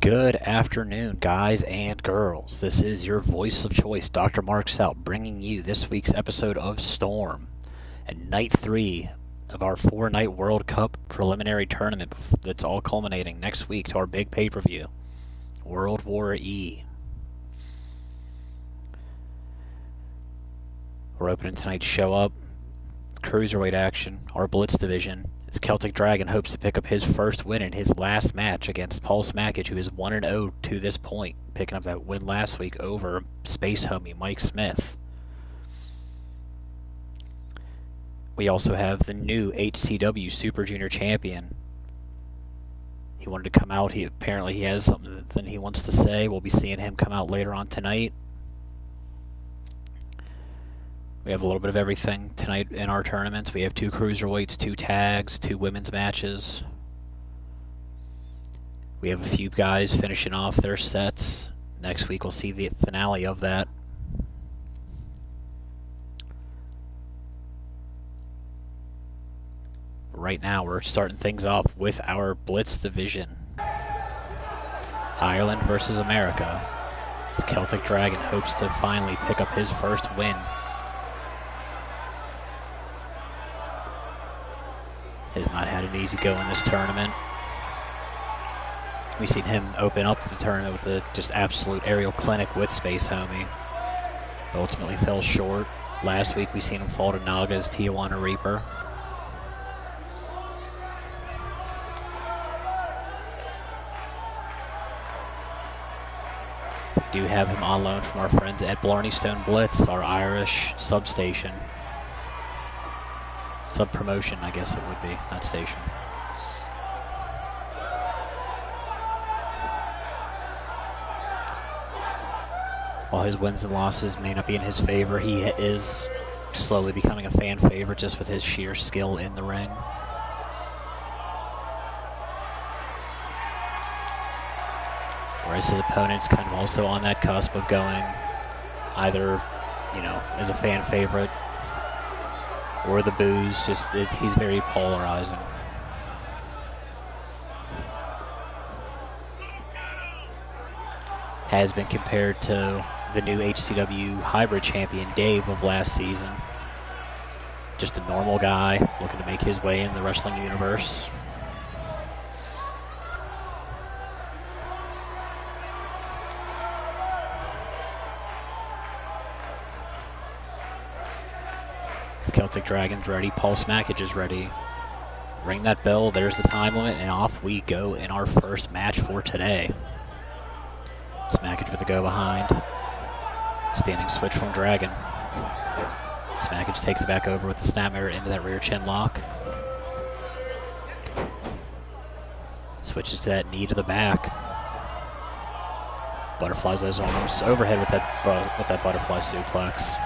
Good afternoon, guys and girls. This is your voice of choice, Dr. Mark Stout, bringing you this week's episode of Storm and night 3 of our 4-night World Cup preliminary tournament that's all culminating next week to our big pay-per-view, World War E. We're opening tonight's show up, cruiserweight action, our Blitz division. Celtic Dragon hopes to pick up his first win in his last match against Paul Smackage, who is 1-0 to this point, picking up that win last week over Space Homie Mike Smith. We also have the new HCW Super Junior Champion. He wanted to come out. Apparently he has something that he wants to say. We'll be seeing him come out later on tonight. We have a little bit of everything tonight in our tournaments. We have 2 cruiserweights, 2 tags, 2 women's matches. We have a few guys finishing off their sets. Next week we'll see the finale of that. Right now we're starting things off with our Blitz division. Ireland versus America. Celtic Dragon hopes to finally pick up his first win. Has not had an easy go in this tournament. We've seen him open up the tournament with a just absolute aerial clinic with Space Homie. Ultimately fell short. Last week we seen him fall to Naga's Tijuana Reaper. We do have him on loan from our friends at Blarney Stone Blitz, our Irish substation. Sub-promotion, I guess it would be, not station. While his wins and losses may not be in his favor, he is slowly becoming a fan favorite just with his sheer skill in the ring. Whereas his opponent's kind of also on that cusp of going either, as a fan favorite or the booze. He's very polarizing. Has been compared to the new HCW hybrid champion Dave of last season. Just a normal guy looking to make his way in the wrestling universe. Celtic Dragon's ready. Paul Smackage is ready. Ring that bell. There's the time limit, and off we go in our first match for today. Smackage with a go behind. Standing switch from Dragon. Smackage takes it back over with the snapmare into that rear chin lock. Switches to that knee to the back. Butterflies those arms overhead with that butterfly suplex.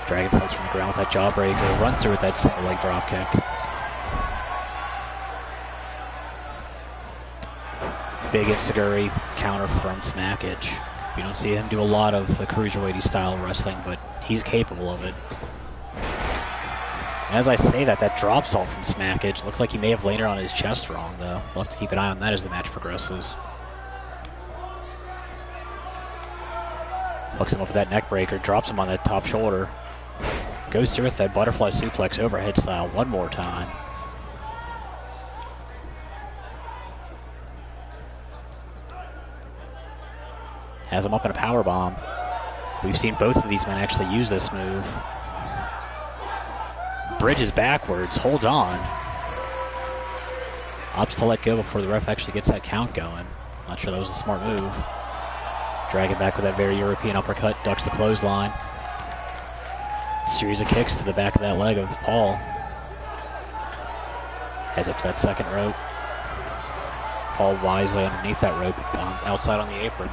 Dragon fights from the ground with that jawbreaker, runs through with that single leg dropkick. Big enziguri counter from Smackage. You don't see him do a lot of the cruiserweighty style wrestling, but he's capable of it. And as I say that drop salt from Smackage looks like he may have laid it on his chest wrong, though. We'll have to keep an eye on that as the match progresses. Hooks him up with that neck breaker, drops him on that top shoulder. Goes through with that butterfly suplex overhead style one more time. Has him up in a powerbomb. We've seen both of these men actually use this move. Bridges backwards, holds on. Opts to let go before the ref actually gets that count going. Not sure that was a smart move. Dragging back with that very European uppercut, ducks the clothesline. Series of kicks to the back of that leg of Paul. Heads up to that second rope. Paul wisely underneath that rope, outside on the apron.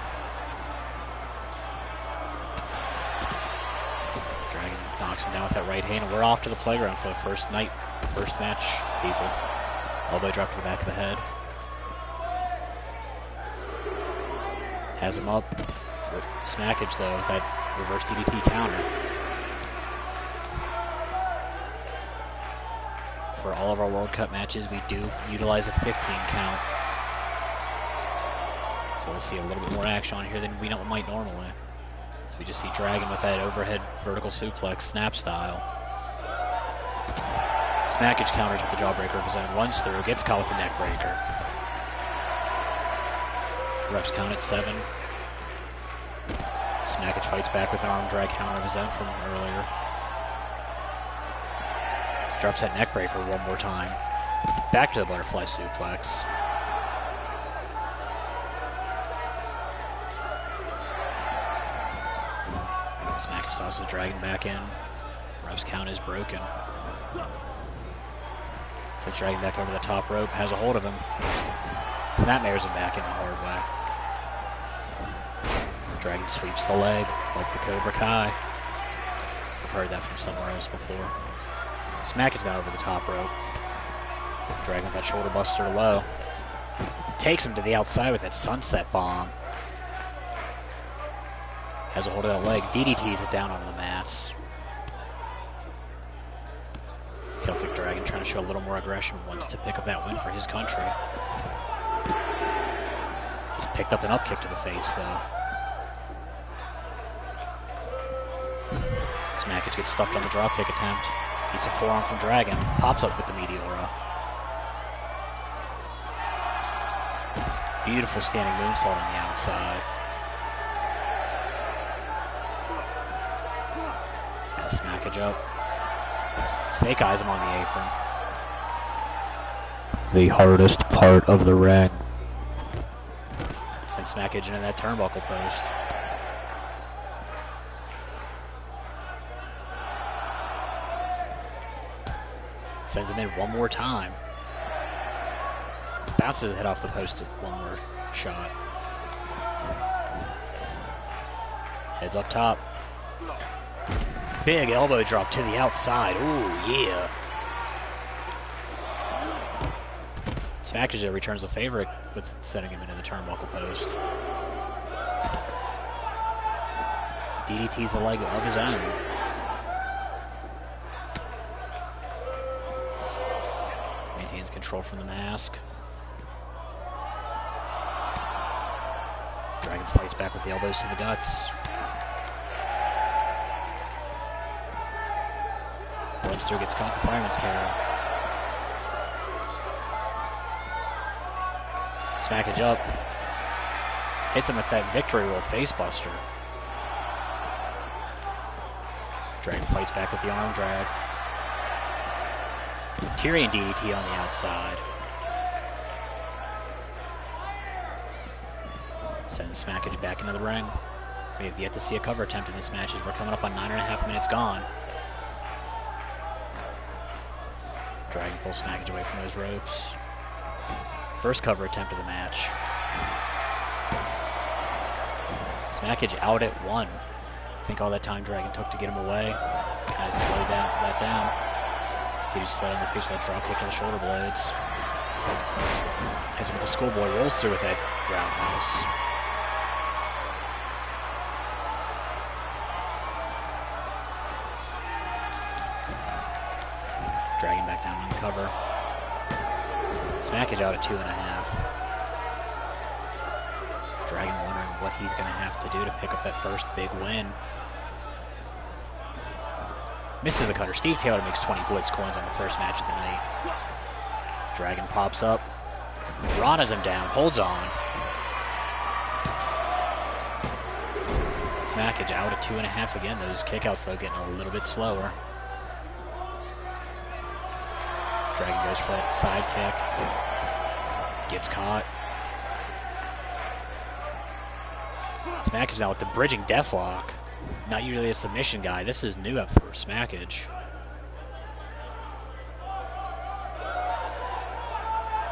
Dragon knocks him down with that right hand, and we're off to the playground for the first match, people. Elbow drop to the back of the head. Has him up. Smackage, though, with that reverse DDT counter. for all of our World Cup matches, we do utilize a 15 count. So we'll see a little bit more action on here than we might normally. So we just see Dragon with that overhead vertical suplex, snap style. Smackage counters with the jawbreaker of his own, runs through, gets caught with the neck breaker. Refs count at 7. Smackage fights back with an arm drag counter of his own from earlier. Drops that neck breaker one more time. Back to the butterfly suplex. Smackage tosses Dragon back in. Ref's count is broken. Puts Dragon back over the top rope, has a hold of him. Snapmares him back in the hard way. Dragon sweeps the leg like the Cobra Kai. I've heard that from somewhere else before. Smackage down over the top rope. Dragon with that shoulder buster low. Takes him to the outside with that sunset bomb. Has a hold of that leg. DDTs it down onto the mats. Celtic Dragon trying to show a little more aggression, wants to pick up that win for his country. Just picked up an up kick to the face though. Smackage gets stuffed on the dropkick attempt. Gets a forearm from Dragon. Pops up with the Meteora. Beautiful standing moonsault on the outside. And Smackage up. Snake eyes him on the apron. The hardest part of the ring. Sends Smackage into that turnbuckle post. Sends him in one more time. Bounces his head off the post at one more shot. Heads up top. Big elbow drop to the outside. Ooh, yeah. Smackage there returns the favor with setting him into the turnbuckle post. DDT's a leg of his own. Maintains control from the mask. Dragon fights back with the elbows to the guts. Runs through, gets caught in the fireman's carry. Smackage up. Hits him with that victory roll facebuster. Dragon fights back with the arm drag. Tyrion DDT on the outside. Sends Smackage back into the ring. We have yet to see a cover attempt in this match as we're coming up on 9.5 minutes gone. Dragon pulls Smackage away from those ropes. First cover attempt of the match. Smackage out at 1. I think all that time Dragon took to get him away. Kind of slowed that down. Continues to slide on the face with that drop kick to the shoulder blades. Hits him with the schoolboy, rolls through with that roundhouse. Dragon back down on the cover. Smackage out at 2.5. Dragon wondering what he's going to have to do to pick up that first big win. Misses the cutter. Steve Taylor makes 20 Blitz coins on the first match of the night. Dragon pops up. Rana's him down. Holds on. Smackage out at 2.5 again. Those kickouts, though, getting a little bit slower. Dragon goes for that side kick. Gets caught. Smackage now with the bridging deathlock. Not usually a submission guy. This is new up for Smackage.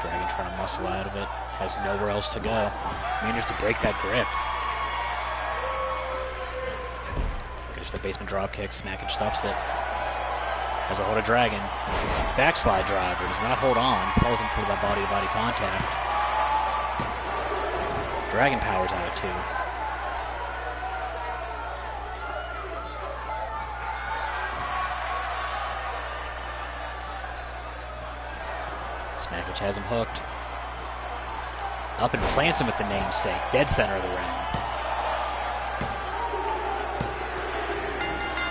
Dragon trying to muscle out of it. Has nowhere else to go. Manages to break that grip. Goes for the basement drop kick. Smackage stuffs it. Has a hold of Dragon. Backslide driver. Does not hold on. Falls into that body-to-body contact. Dragon powers out at 2. Smackage has him hooked. Up and plants him with the namesake. Dead center of the ring.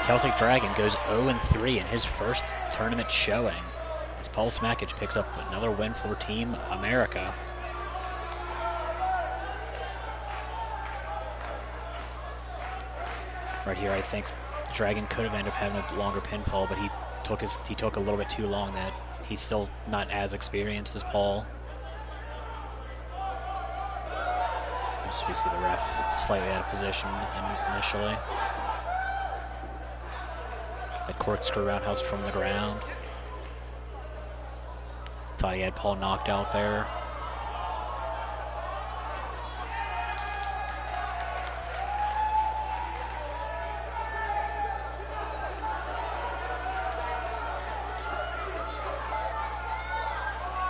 Celtic Dragon goes 0-3 in his first tournament showing, as Paul Smackage picks up another win for Team America. Right here, I think Dragon could have ended up having a longer pinfall, but he took a little bit too long. That he's still not as experienced as Paul. Just we see the ref slightly out of position initially. The corkscrew roundhouse from the ground. Thought he had Paul knocked out there.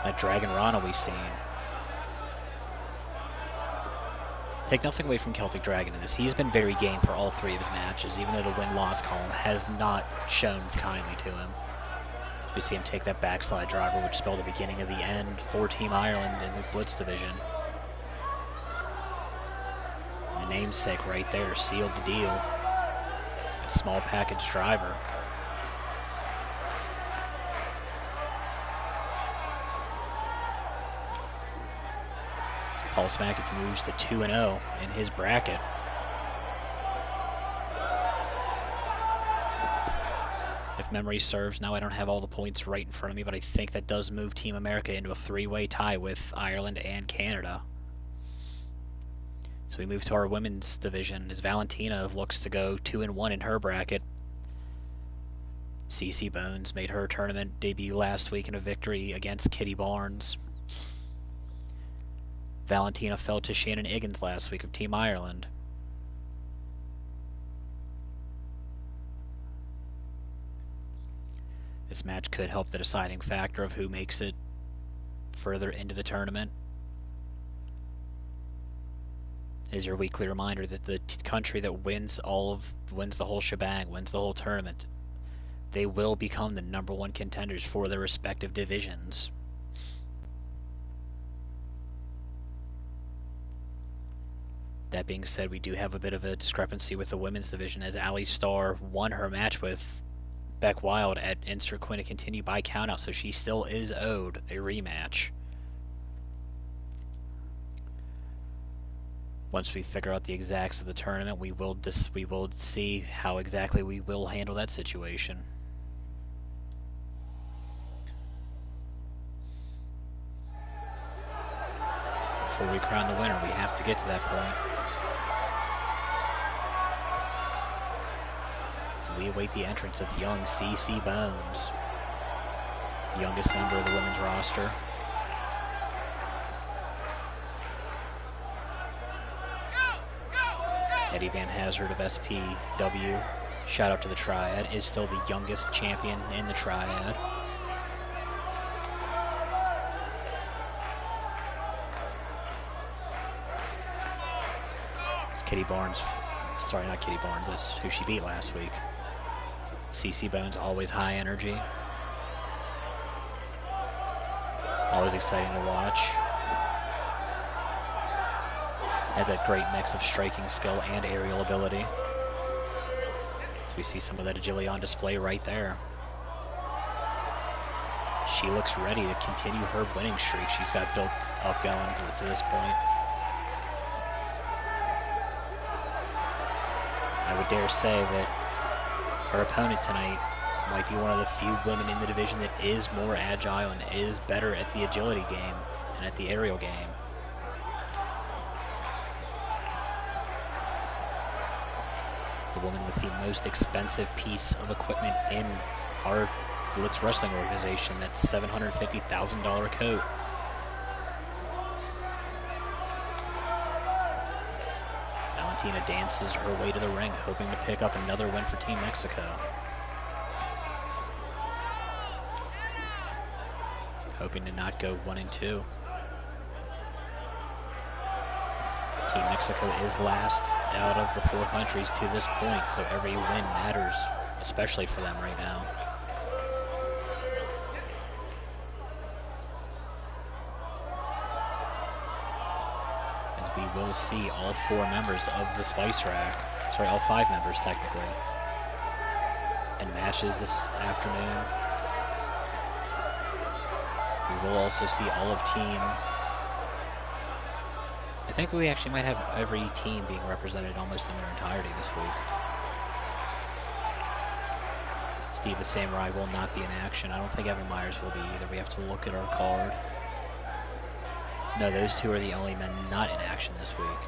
That Dragon Rana we've seen. Take nothing away from Celtic Dragon in this. He's been very game for all three of his matches, even though the win-loss column has not shown kindly to him. We see him take that backslide driver, which spelled the beginning of the end for Team Ireland in the Blitz division. The namesake right there sealed the deal. That small package driver. Paul Smackage moves to 2-0 in his bracket. If memory serves, now I don't have all the points right in front of me, but I think that does move Team America into a three-way tie with Ireland and Canada. So we move to our women's division as Valentina looks to go 2-1 in her bracket. CeCe Bones made her tournament debut last week in a victory against Kitty Barnes. Valentina fell to Shannon Higgins last week of Team Ireland. This match could help the deciding factor of who makes it further into the tournament. Is your weekly reminder that the country that wins the whole shebang, wins the whole tournament, they will become the #1 contenders for their respective divisions. That being said, we do have a bit of a discrepancy with the women's division, as Ali Starr won her match with Beck Wild at Insert Quinn to continue by countout, so she still is owed a rematch. Once we figure out the exacts of the tournament, we will see how exactly we will handle that situation. Before we crown the winner, we have to get to that point. We await the entrance of young CeCe Bones, the youngest member of the women's roster. Eddie Van Hazard of SPW, shout out to the Triad, is still the youngest champion in the Triad. It's Kitty Barnes, sorry, not Kitty Barnes, that's who she beat last week. CeCe Bones, always high energy. Always exciting to watch. Has that great mix of striking skill and aerial ability. So we see some of that agility on display right there. She looks ready to continue her winning streak she's got built up going to this point. I would dare say that her opponent tonight might be one of the few women in the division that is more agile and is better at the agility game and at the aerial game. It's the woman with the most expensive piece of equipment in our Blitz Wrestling organization, that $750,000 coat. Valentina dances her way to the ring, hoping to pick up another win for Team Mexico. Hoping to not go 1-2. Team Mexico is last out of the 4 countries to this point, so every win matters, especially for them right now. will see all 4 members of the Spice Rack. Sorry, all 5 members technically. In matches this afternoon. We will also see all of team. I think we actually might have every team being represented almost in their entirety this week. Steve the Samurai will not be in action. I don't think Evan Myers will be either. We have to look at our card. No, those 2 are the only men not in action this week.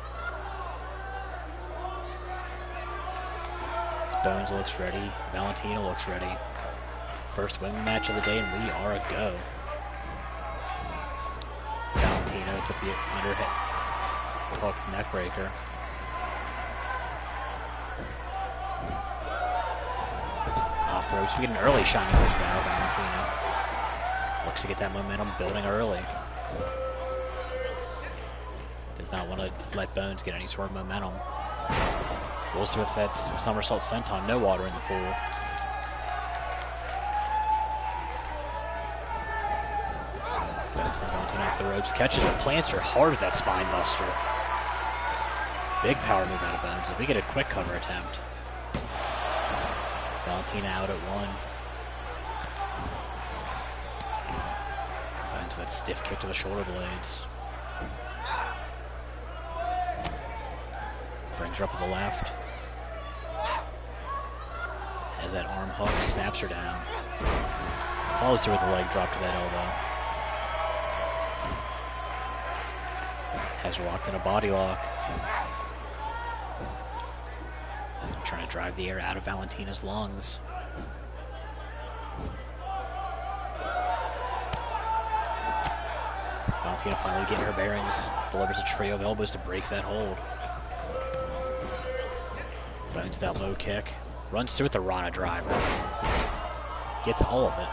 Bones looks ready. Valentina looks ready. First women match of the day, and we are a go. Valentina with the underhit hook neck breaker. Off the ropes. We get an early shiny push by Valentina. Looks to get that momentum building early. Does not want to let Bones get any sort of momentum. Rolls with that somersault senton, no water in the pool. Bones sends Valentina off the ropes, catches her, plants her hard with that spine buster. Big power move out of Bones as we get a quick cover attempt. Valentina out at 1. Bones that stiff kick to the shoulder blades. Brings her up to the left. Has that arm hook, snaps her down. Follows her with a leg drop to that elbow. Has her locked in a body lock. Trying to drive the air out of Valentina's lungs. Valentina finally getting her bearings. Delivers a trio of elbows to break that hold. Bones that low kick. Runs through with the Rana driver. Gets all of it.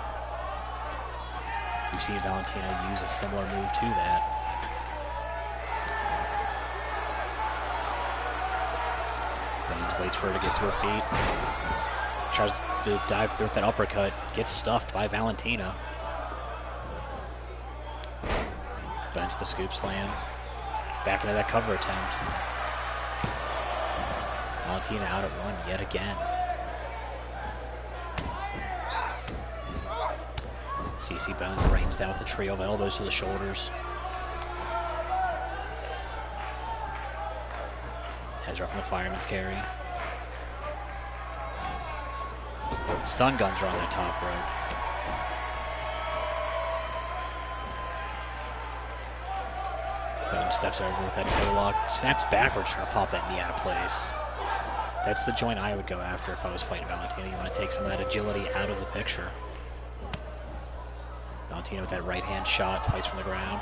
We've seen Valentina use a similar move to that. Bones waits for her to get to her feet. Tries to dive through with that uppercut. Gets stuffed by Valentina. Bones with the scoop slam. Back into that cover attempt. Valentina out at 1 yet again. CC Bones rains down with a trio of elbows to the shoulders. Has her up in the fireman's carry. Stun guns are on that top rope. Bones steps over with that toe lock. Snaps backwards trying to pop that knee out of place. That's the joint I would go after if I was fighting Valentina. You want to take some of that agility out of the picture. Valentina with that right hand shot, fights from the ground.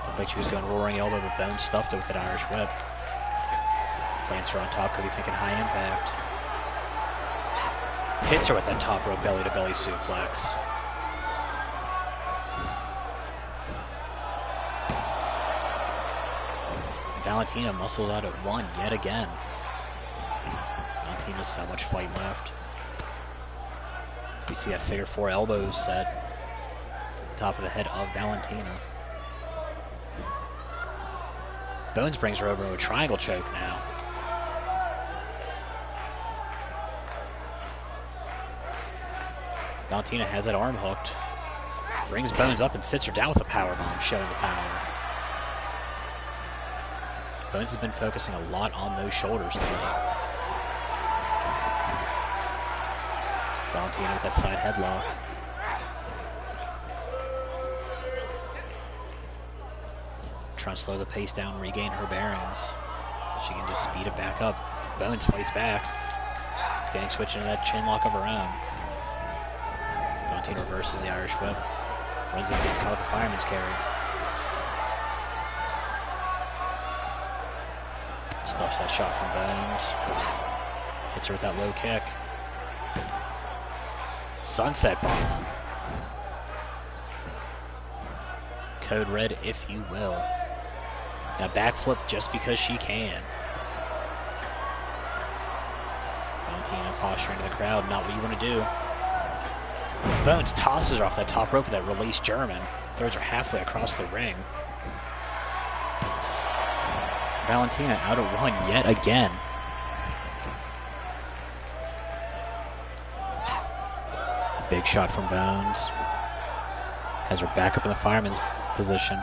Looked like she was going roaring elbow, but Bones stuffed it with that Irish whip. Plants her on top, could be thinking high impact. Hits her with that top rope belly to belly suplex. Valentina muscles out at 1 yet again. Valentina's so much fight left. We see that figure 4 elbows set. Top of the head of Valentina. Bones brings her over to a triangle choke now. Valentina has that arm hooked. Brings Bones up and sits her down with a powerbomb, showing the power. Bones has been focusing a lot on those shoulders tonight. Valentina with that side headlock. Trying to slow the pace down, regain her bearings. She can just speed it back up. Bones fights back. Standing switch into that chin lock of her own. Valentina reverses the Irish whip. Runs in, gets caught with the fireman's carry. Stuffs that shot from Bones. Hits her with that low kick. Sunset bomb. Code red, if you will. Now backflip just because she can. Valentina posturing to the crowd, not what you want to do. Bones tosses her off that top rope with that release German. Throws her halfway across the ring. Valentina out of one yet again. Big shot from Bones. Has her back up in the fireman's position.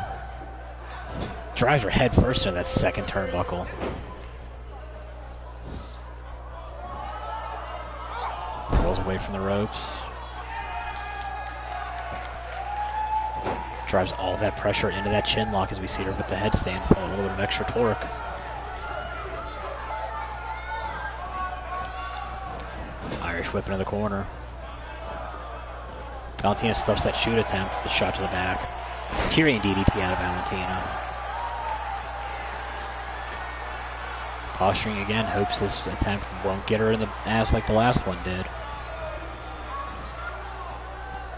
Drives her head first into that second turnbuckle. Rolls away from the ropes. Drives all that pressure into that chin lock as we see her with the headstand, pull a little bit of extra torque. Irish whip into the corner. Valentina stuffs that shoot attempt with a shot to the back. Tyrian DDT out of Valentina. Posturing again, hopes this attempt won't get her in the ass like the last one did.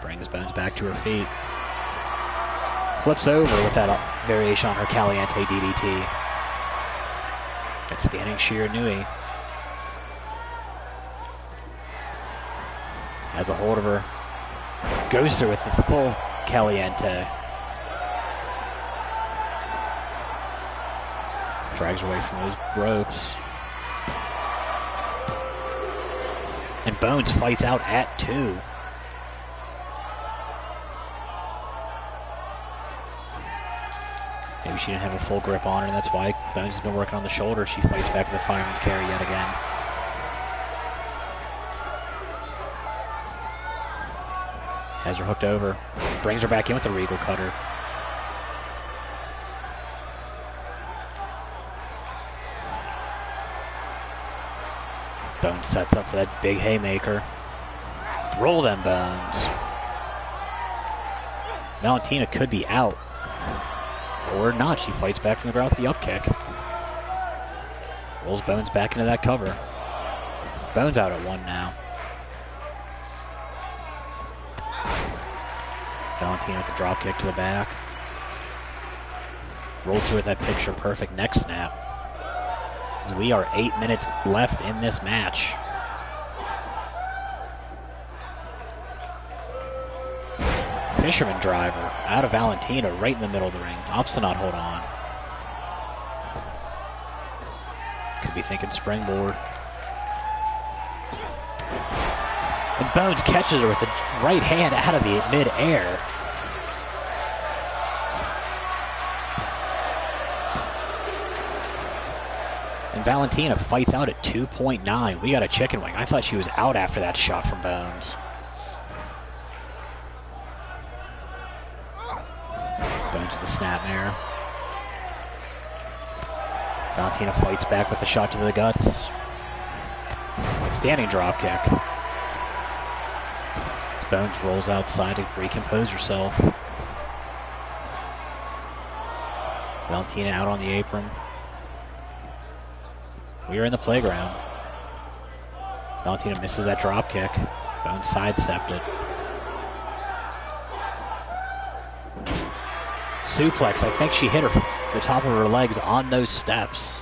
Brings Bones back to her feet. Flips over with that variation on her Caliente DDT. That standing sheer Nui. Has a hold of her. Goes through with the full Caliente. Drags away from those ropes. And Bones fights out at 2. Maybe she didn't have a full grip on her, and that's why Bones has been working on the shoulder. She fights back to the fireman's carry yet again. Has her hooked over. Brings her back in with the Regal Cutter. Bones sets up for that big haymaker. Roll them, Bones. Valentina could be out. Or not, she fights back from the ground with the up kick. Rolls Bones back into that cover. Bones out at 1 now. Valentina with the drop kick to the back. Rolls through with that picture perfect neck snap. As we are 8 minutes left in this match. Fisherman driver out of Valentina right in the middle of the ring. Opts to not hold on. Could be thinking springboard. And Bones catches her with the right hand out of the mid-air. And Valentina fights out at 2.9. We got a chicken wing. I thought she was out after that shot from Bones. Bones with the snapmare. Valentina fights back with a shot to the guts. Standing drop kick. As Bones rolls outside to recompose herself. Valentina out on the apron. We are in the playground. Valentina misses that drop kick. Bones sidestepped it. Suplex, I think she hit the top of her legs on those steps.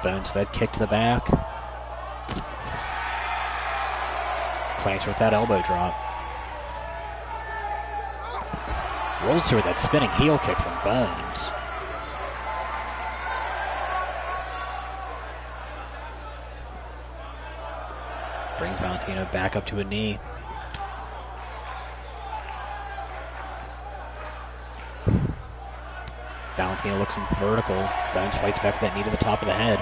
Bones with that kick to the back. Plants her with that elbow drop. Rolls her with that spinning heel kick from Bones. Brings Valentina back up to a knee. Valentina looks in vertical. Bones fights back with that knee to the top of the head.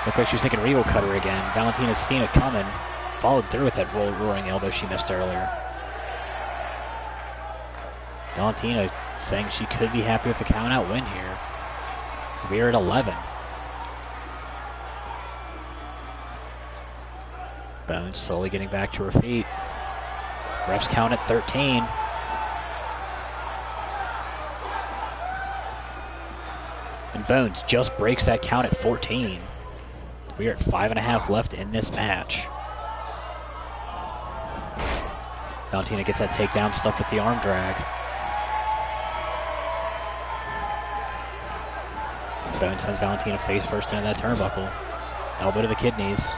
Looked like she was thinking Regal Cutter again. Valentina's seen it coming. Followed through with that roaring elbow she missed earlier. Valentina saying she could be happy with the count-out win here. We are at 11. Bones slowly getting back to her feet. Refs count at 13. And Bones just breaks that count at 14. We are at 5.5 left in this match. Valentina gets that takedown stuck with the arm drag. Bones sends Valentina face first into that turnbuckle. Elbow to the kidneys.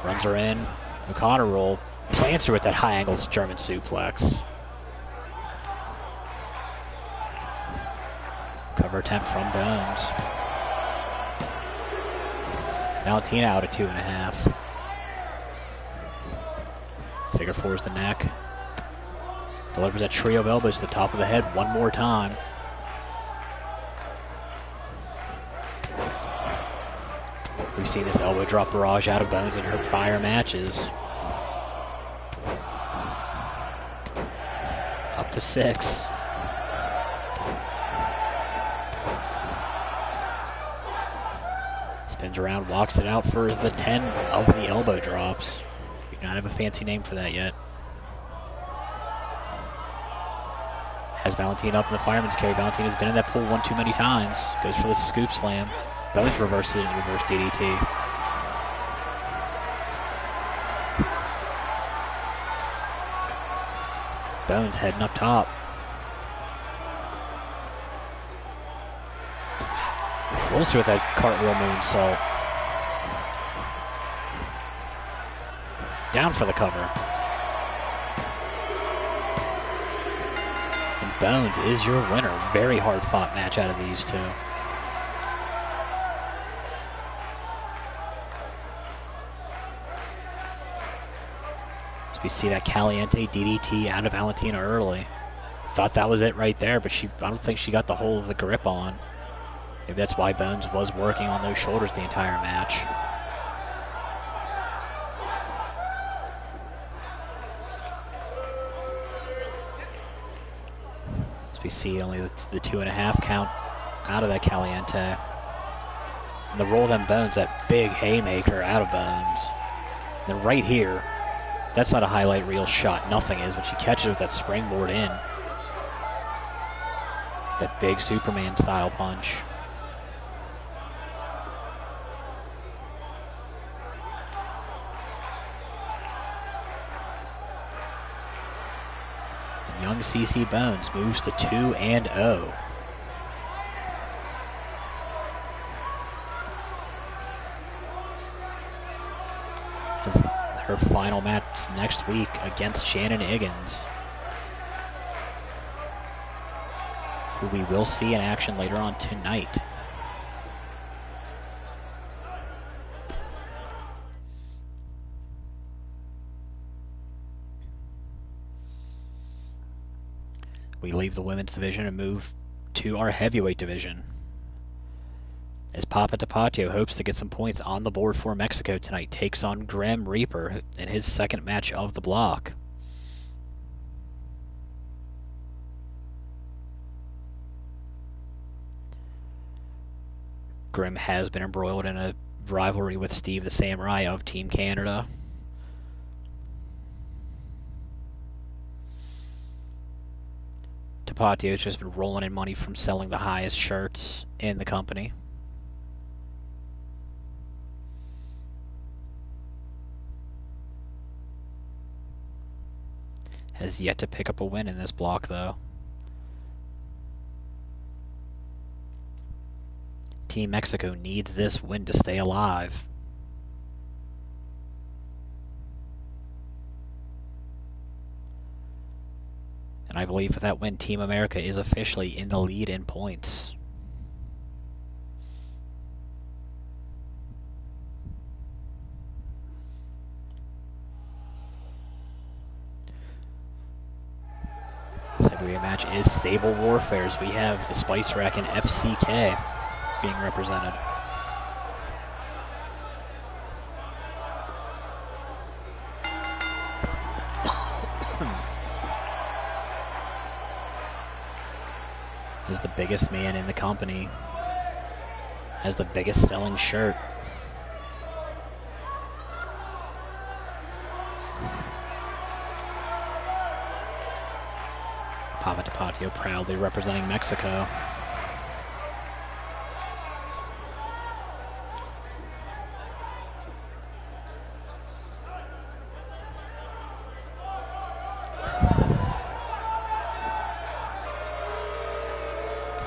Runs her in. O'Connor roll. Plants her with that high angle German suplex. attempt from Bones. Valentina out at 2.5. Figure fours the neck. Delivers that trio of elbows to the top of the head one more time. We've seen this elbow drop barrage out of Bones in her prior matches. Up to 6. Spins around, walks it out for the 10 of the elbow drops. We do not have a fancy name for that yet. Has Valentina up in the fireman's carry. Valentina's been in that pool one too many times. Goes for the scoop slam. Bones reverses it and reverse DDT. Bones heading up top. Rolls with that cartwheel moonsault. Down for the cover. And Bones is your winner. Very hard fought match out of these two. We see that Caliente DDT out of Valentina early. Thought that was it right there, but I don't think she got the whole of the grip on. Maybe that's why Bones was working on those shoulders the entire match. As we see only the 2.5 count out of that Caliente. And the roll them Bones, that big haymaker out of Bones. And then right here, that's not a highlight reel shot. Nothing is, but she catches it with that springboard in. That big Superman style punch. And young CC Bones moves to 2-0. Her final match next week against Shannon Higgins, who we will see in action later on tonight. We leave the women's division and move to our heavyweight division, as Papa Tapatio hopes to get some points on the board for Mexico tonight. Takes on Grim Reaper in his second match of the block. Grim has been embroiled in a rivalry with Steve the Samurai of Team Canada. Tapatio's just been rolling in money from selling the highest shirts in the company. Has yet to pick up a win in this block, though. Team Mexico needs this win to stay alive. And I believe with that win, Team America is officially in the lead in points. Heavyweight match is Stable Warfare, as we have the Spice Rack and FCK being represented. Is the biggest man in the company, has the biggest selling shirt. Papa Tapatio proudly representing Mexico.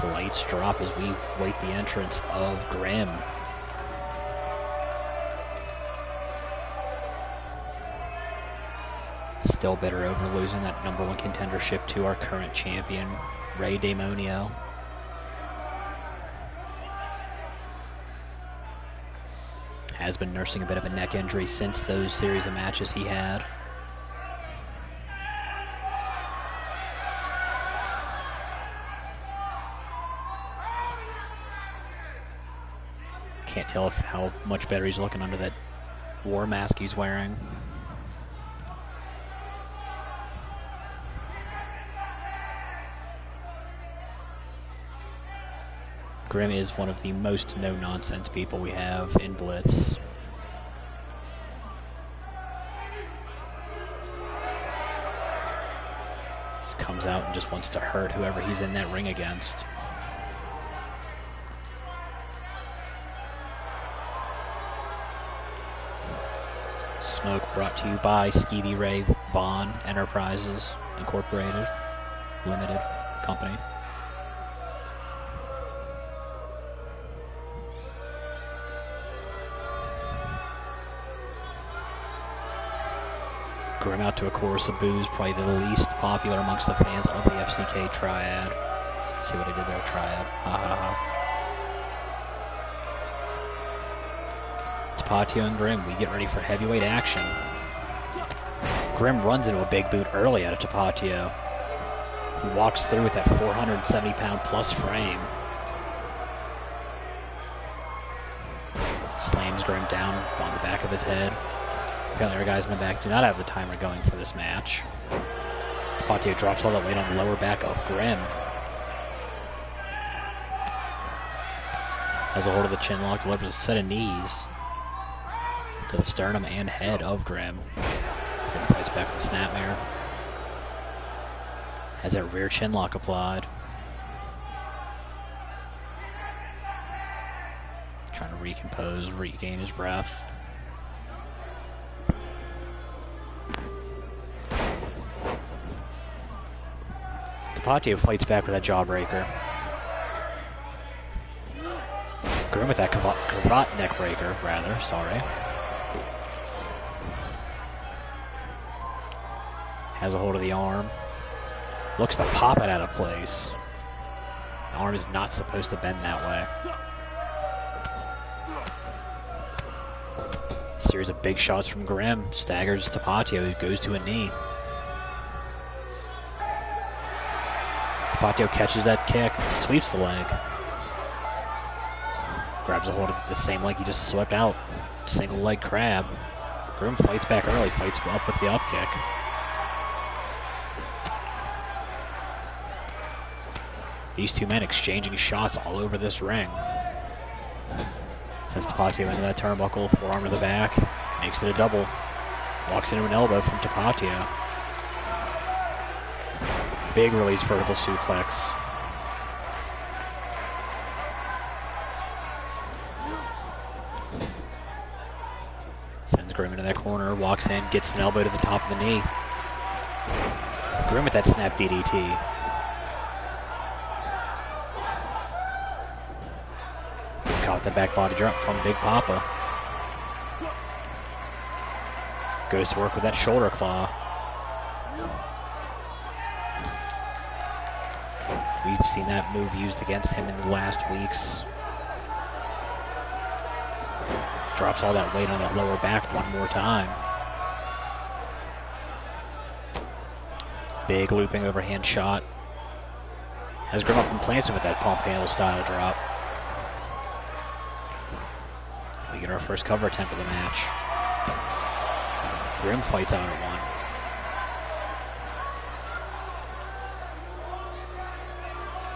The lights drop as we wait the entrance of Grim. Still bitter over losing that #1 contendership to our current champion, Rey Demonio. Has been nursing a bit of a neck injury since those series of matches he had. Can't tell how much better he's looking under that war mask he's wearing. Grim is one of the most no-nonsense people we have in Blitz. Just comes out and just wants to hurt whoever he's in that ring against. Smoke brought to you by Stevie Ray Vaughan Enterprises Incorporated, Limited Company. Grim out to a chorus of boos, probably the least popular amongst the fans of the FCK Triad. See what I did there, Triad. Ha ha ha. Tapatio and Grim, we get ready for heavyweight action. Grim runs into a big boot early out of Tapatio, who walks through with that 470-pound plus frame. Slams Grim down on the back of his head. Apparently our guys in the back do not have the timer going for this match. Tapatio drops all that weight on the lower back of Grim. Has a hold of the chin lock, delivers a set of knees to the sternum and head of Grim. Grim fights back with the snapmare. Has that rear chin lock applied. Trying to recompose, regain his breath. Tapatio fights back with that jawbreaker. Grim with that cravat neck breaker, rather, sorry. Has a hold of the arm. Looks to pop it out of place. The arm is not supposed to bend that way. Series of big shots from Grim. Staggers Tapatio, who goes to a knee. Tapatio catches that kick, sweeps the leg. Grabs a hold of the same leg he just swept out. Single leg crab. Grim fights back early, fights up with the up kick. These two men exchanging shots all over this ring. Sends Tapatio into that turnbuckle, forearm to the back, makes it a double. Walks into an elbow from Tapatio. Big release vertical suplex. Sends Grim into that corner, walks in, gets an elbow to the top of the knee. Grim with that snap DDT. He's caught the back body drop from Big Papa. Goes to work with that shoulder claw. We've seen that move used against him in the last weeks. Drops all that weight on that lower back one more time. Big looping overhand shot. Has Grim up and plants him with that pump handle style drop. We get our first cover attempt of the match. Grim fights out at one.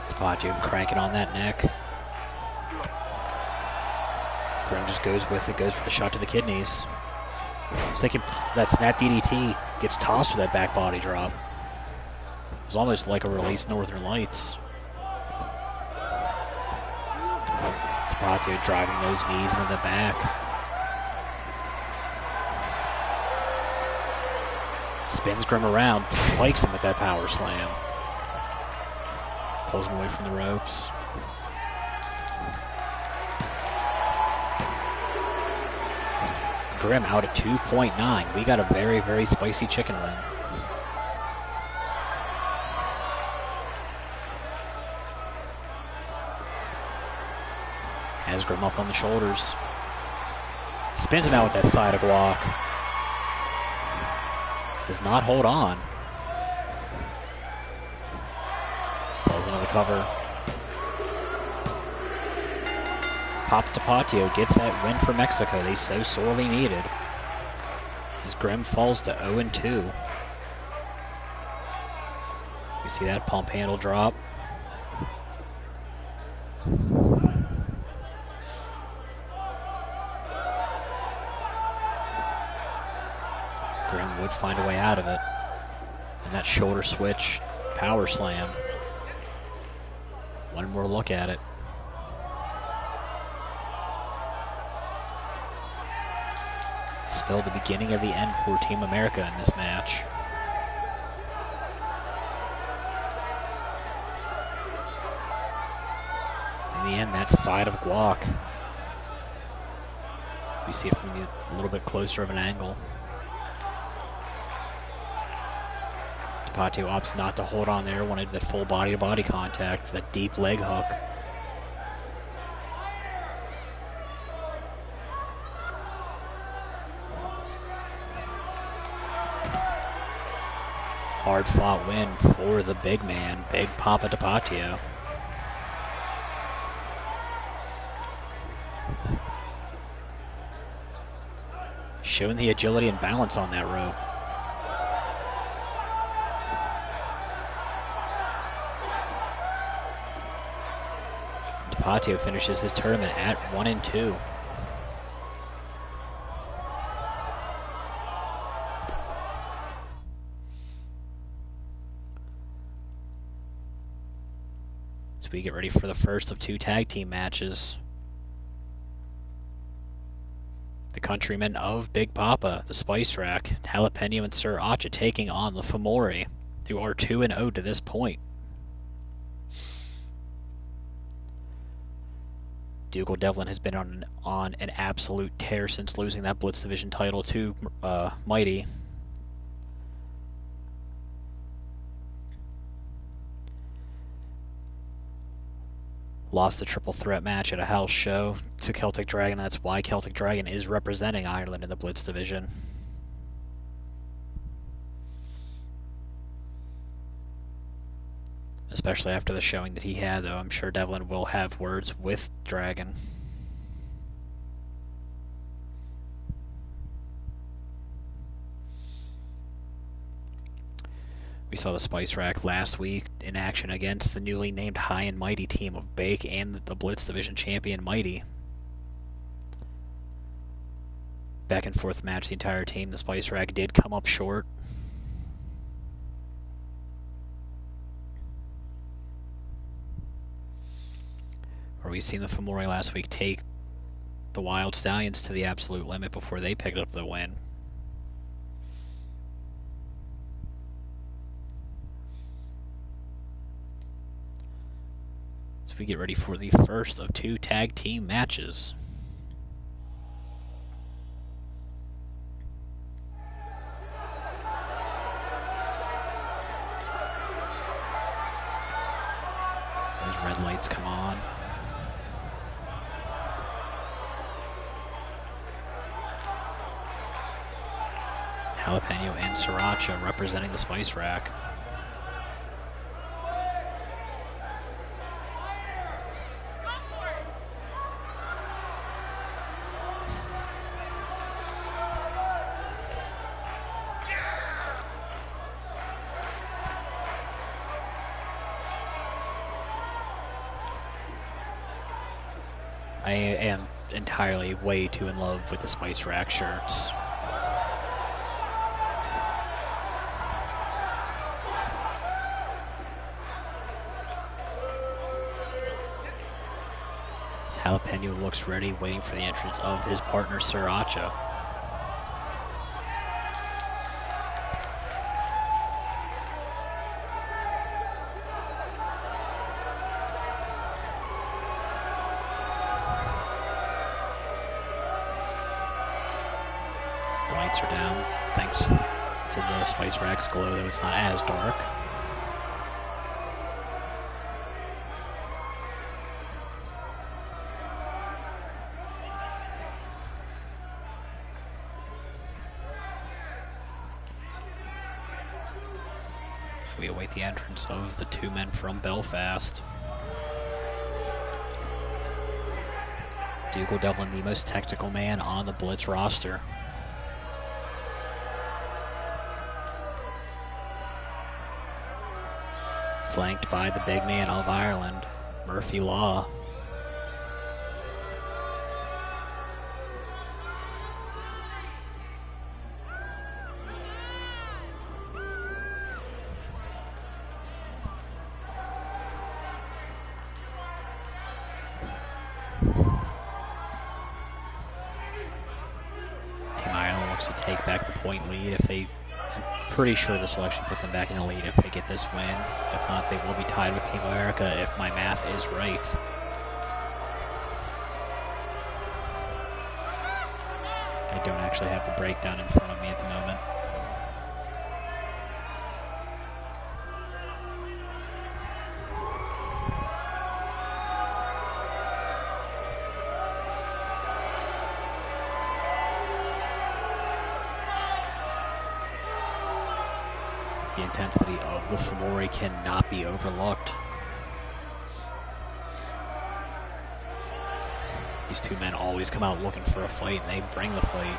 Tapatio cranking on that neck. Grim just goes with it, goes with the shot to the kidneys. I was thinking that snap DDT gets tossed with that back body drop. It was almost like a release Northern Lights. Tapatio driving those knees into the back. Spins Grim around, spikes him with that power slam. Pulls him away from the ropes. Grim out at 2.9. We got a very, very spicy chicken wing. Has Grim up on the shoulders. Spins him out with that side of guac. Does not hold on. Falls into the cover. Papa Tapatio gets that win for Mexico they so sorely needed. As Grimm falls to 0-2. You see that pump handle drop. Grimm would find a way out of it. And that shoulder switch power slam. One more look at it. Spelled the beginning of the end for Team America in this match. In the end, that side of guac. We see it from a little bit closer of an angle. Tapatio opts not to hold on there, wanted that full body-to-body contact, that deep leg hook. Hard-fought win for the big man, Big Papa Tapatio. Showing the agility and balance on that rope. Tapatio finishes his tournament at 1-2. So we get ready for the first of 2 tag team matches. The countrymen of Big Papa, the Spice Rack, Jalapeno and Sriracha taking on the Famori, who are 2-0 to this point. Dougal Devlin has been on an absolute tear since losing that Blitz Division title to Mighty. Lost the triple threat match at a house show to Celtic Dragon. That's why Celtic Dragon is representing Ireland in the Blitz Division. Especially after the showing that he had, though. I'm sure Devlin will have words with Dragon. We saw the Spice Rack last week in action against the newly named High and Mighty team of Bake and the Blitz Division champion Mighty. Back and forth match the entire team. The Spice Rack did come up short. Or we've seen the Famori last week take the Wild Stallions to the absolute limit before they picked up the win. So we get ready for the first of 2 tag team matches. Those red lights come on. Jalapeno and Sriracha representing the Spice Rack. I am entirely way too in love with the Spice Rack shirts. Jalapeno looks ready, waiting for the entrance of his partner Sriracha. The lights are down, thanks to the Spice Rack's glow, though it's not as dark. We await the entrance of the two men from Belfast. Dougal Devlin, the most technical man on the Blitz roster. Flanked by the big man of Ireland, Murphy Law. Team Ireland looks to take back the point lead if they... I'm pretty sure the selection puts them back in the lead if they get this win. If not, they will be tied with Team America if my math is right. I don't actually have the breakdown in front of me at the moment. The intensity of the Femori cannot be overlooked. These two men always come out looking for a fight, and they bring the fight.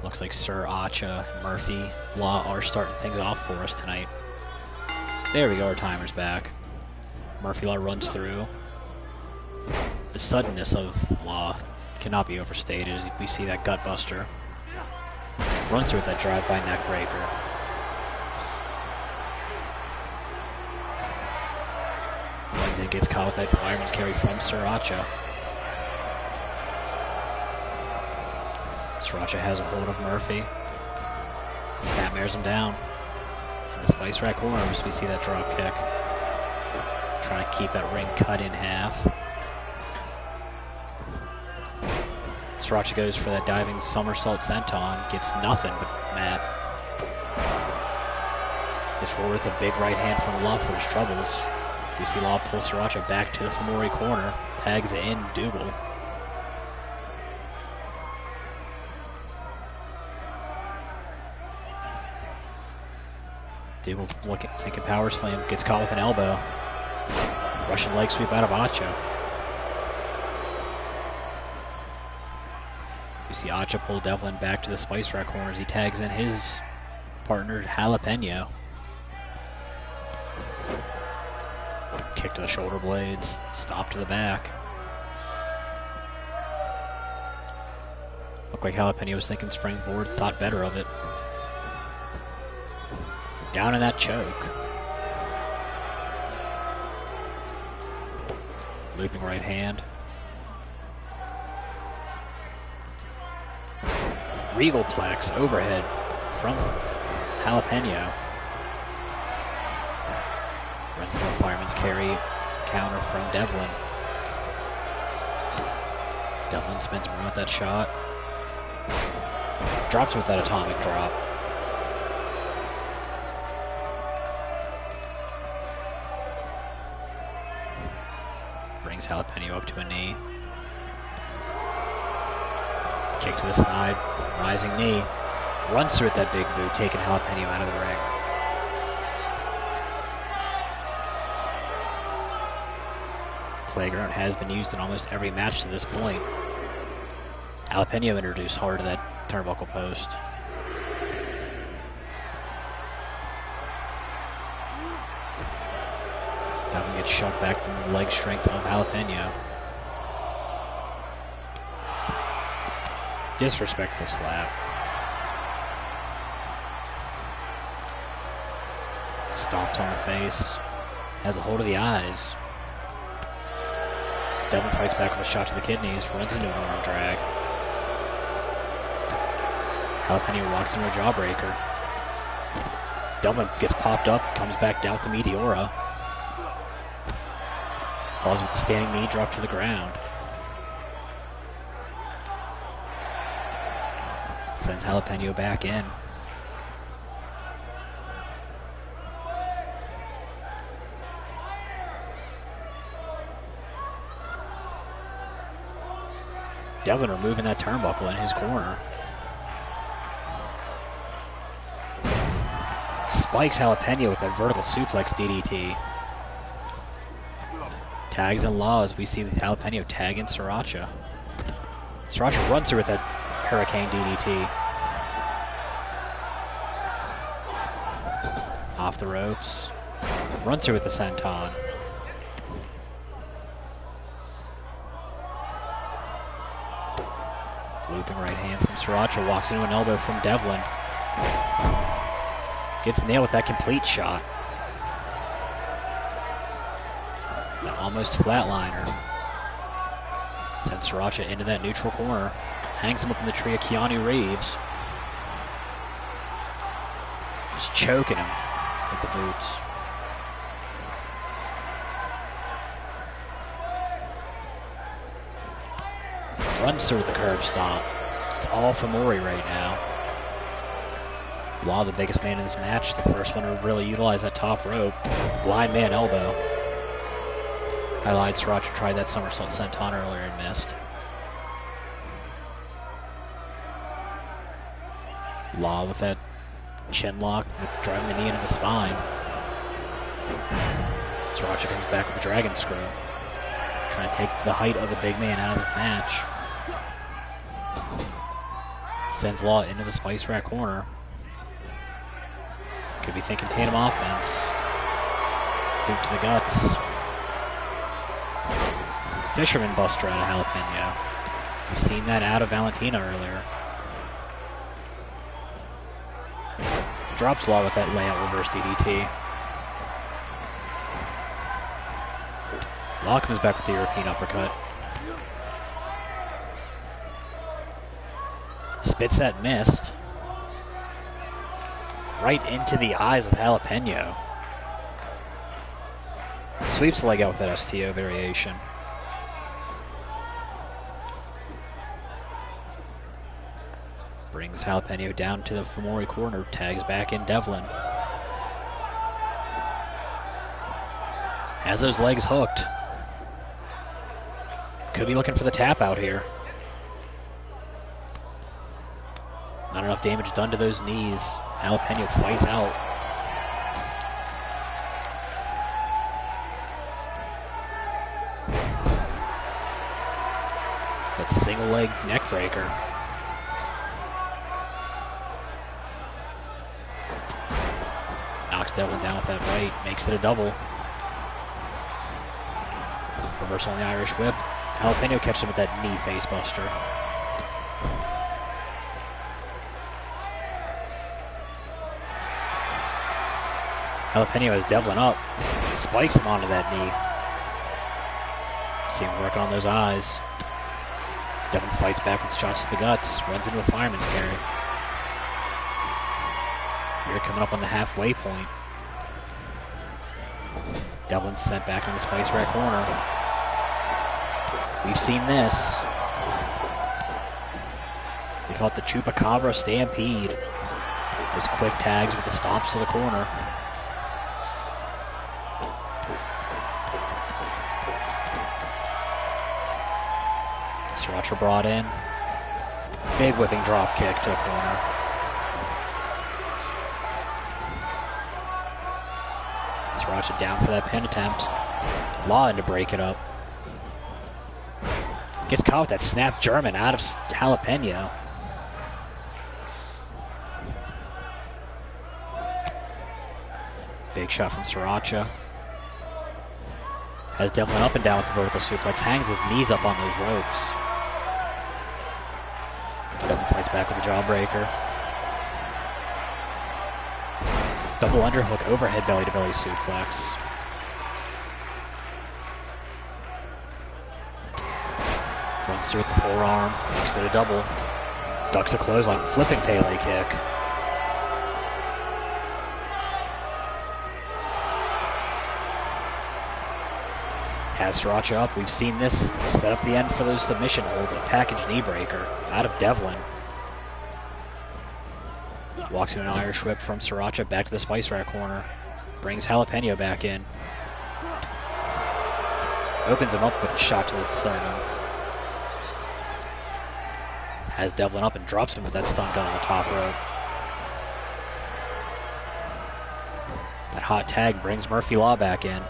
Looks like Sir Acha and Murphy Law are starting things off for us tonight. There we go, our timer's back. Murphy Law runs through. The suddenness of Law cannot be overstated as we see that gut buster. Runs through with that drive-by neck breaker. Runs in, gets caught with that fireman's carry from Sir Acha. Sriracha has a hold of Murphy. Snapmares him down. In the Spice Rack corners, we see that drop kick. Trying to keep that ring cut in half. Sriracha goes for that diving somersault senton. Gets nothing but mat. Gets rolled with a big right hand from Law for his troubles. We see Law pull Sriracha back to the Femori corner. Tags in Dougal. Dougal thinking power slam, gets caught with an elbow. Russian leg sweep out of Acha. You see Acha pull Devlin back to the Spice Rack corners. He tags in his partner, Jalapeno. Kick to the shoulder blades, stop to the back. Looked like Jalapeno was thinking springboard, thought better of it. Down in that choke. Looping right hand. Regal plex overhead from Jalapeno. Runs into a fireman's carry counter from Devlin. Devlin spins around with that shot. Drops with that atomic drop. Brings Jalapeno up to a knee. Kick to the side, rising knee. Runs through with that big boot, taking Jalapeno out of the ring. Playground has been used in almost every match to this point. Jalapeno introduced hard to that turnbuckle post. Devlin gets shoved back from the leg strength of Jalapeno. Disrespectful slap. Stomps on the face. Has a hold of the eyes. Devlin fights back with a shot to the kidneys. Runs into an arm drag. Jalapeno walks into a jawbreaker. Devlin gets popped up. Comes back down with the Meteora. Falls with a standing knee drop to the ground. Sends Jalapeno back in. Devlin removing that turnbuckle in his corner. Spikes Jalapeno with that vertical suplex DDT. Tags and Law as we see the Jalapeno tagging Sriracha. Sriracha runs through with that Hurricane DDT. Off the ropes. Runs through with the senton. Looping right hand from Sriracha. Walks into an elbow from Devlin. Gets nailed with that complete shot. The almost flatliner. Sends Sriracha into that neutral corner. Hangs him up in the tree of Keanu Reeves. Just choking him with the boots. Runs through with the curb stomp. It's all Famori right now. Law, the biggest man in this match, the first one to really utilize that top rope. Blind man elbow. Highlights Sriracha tried that somersault senton earlier and missed. Law with that chin lock, with driving the knee into the spine. Sriracha comes back with the dragon screw. Trying to take the height of the big man out of the match. Sends Law into the spice rack corner. Could be thinking tandem offense. Boot to the guts. Fisherman buster out of Jalapeno. We've seen that out of Valentina earlier. Drops Law with that layout reverse DDT. Law comes back with the European uppercut. Spits that mist. Right into the eyes of Jalapeno. Sweeps the leg out with that STO variation. Brings Jalapeno down to the Famori corner. Tags back in Devlin. Has those legs hooked. Could be looking for the tap out here. Not enough damage done to those knees. Jalapeno fights out. That single leg neck breaker. Knocks Devlin down with that right. Makes it a double. Reversal on the Irish whip. Jalapeno catches him with that knee face buster. Jalapeno has Devlin up. Spikes him onto that knee. See him working on those eyes. Devlin fights back with shots to the guts. Runs into a fireman's carry. Here coming up on the halfway point. Devlin sent back in the spice rack corner. We've seen this. They call it the Chupacabra Stampede. Those quick tags with the stomps to the corner. Sriracha brought in. Big whipping drop kick to the corner. Sriracha down for that pin attempt. Law in to break it up. Gets caught with that snap German out of Jalapeno. Big shot from Sriracha. Has Devlin up and down with the vertical suplex. Hangs his knees up on those ropes. Devlin fights back with a jawbreaker. Double underhook overhead belly to belly suplex. Runs through with the forearm. Makes it a double. Ducks a clothesline. Flipping Pele kick. Has Sriracha up. We've seen this set up the end for those submission holds. A package knee breaker out of Devlin. Walks in an Irish whip from Sriracha back to the Spice Rack corner. Brings Jalapeno back in. Opens him up with a shot to the sternum. Has Devlin up and drops him with that stun gun on the top rope. That hot tag brings Murphy Law back in.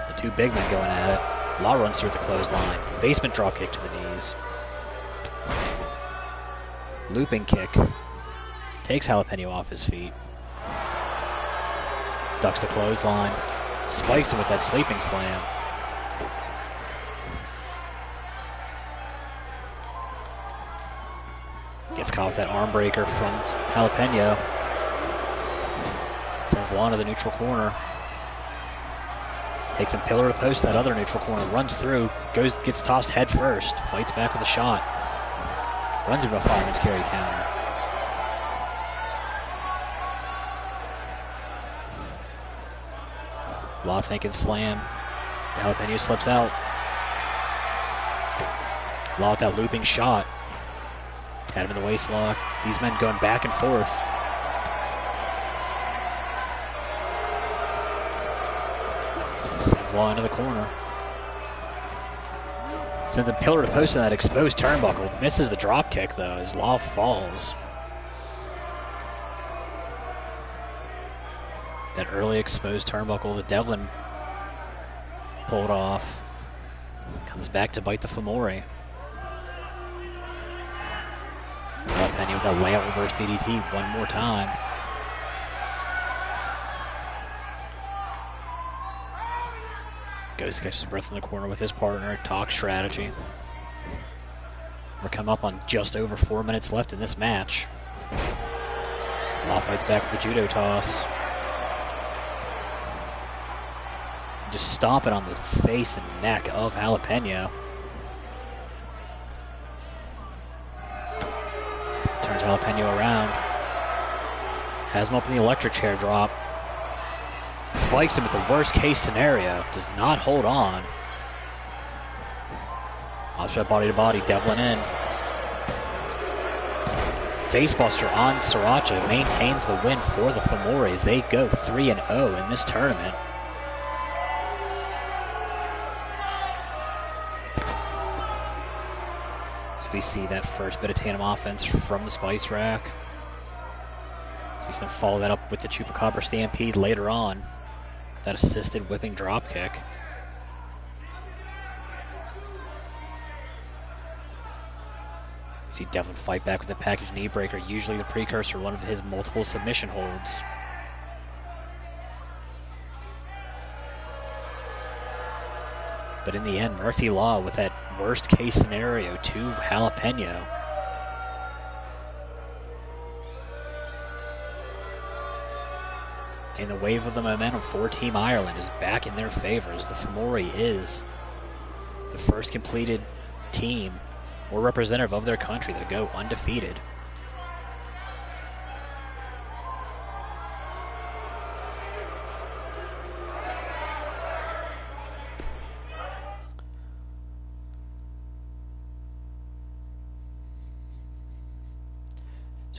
The two big men going at it. Law runs through the clothesline. Basement drop kick to the knees. Looping kick. Takes Jalapeno off his feet. Ducks the clothesline. Spikes him with that sleeping slam. Gets caught with that arm breaker from Jalapeno. Sends Law into the neutral corner. Takes him pillar to post that other neutral corner. Runs through. Gets tossed head first. Fights back with a shot. Runs into a fireman's carry counter. Law thinking slam. Jalapeno slips out. Law with that looping shot. Had him in the waist lock. These men going back and forth. Sends Law into the corner. Sends him pillar to post in that exposed turnbuckle. Misses the drop kick though as Law falls. That early exposed turnbuckle that Devlin pulled off. Comes back to bite the femore. Jalapeno with that layout reverse DDT one more time. Goes to catch his breath in the corner with his partner. Talks strategy. We're coming up on just over 4 minutes left in this match. Law fights back with the judo toss. Just stomping on the face and neck of Jalapeno. Turns Jalapeno around. Has him up in the electric chair drop. Spikes him at the worst case scenario. Does not hold on. Offset body to body. Devlin in. Facebuster on Sriracha maintains the win for the Femores. They go 3-0 in this tournament. We see that first bit of tandem offense from the Spice Rack. So we then follow that up with the Chupacabra Stampede later on. That assisted whipping drop kick. You see Devlin fight back with the package knee breaker, usually the precursor, one of his multiple submission holds. But in the end, Murphy Law with that worst case scenario to Jalapeno. And the wave of the momentum for Team Ireland is back in their favor as the Femore is the first completed team or representative of their country that go undefeated.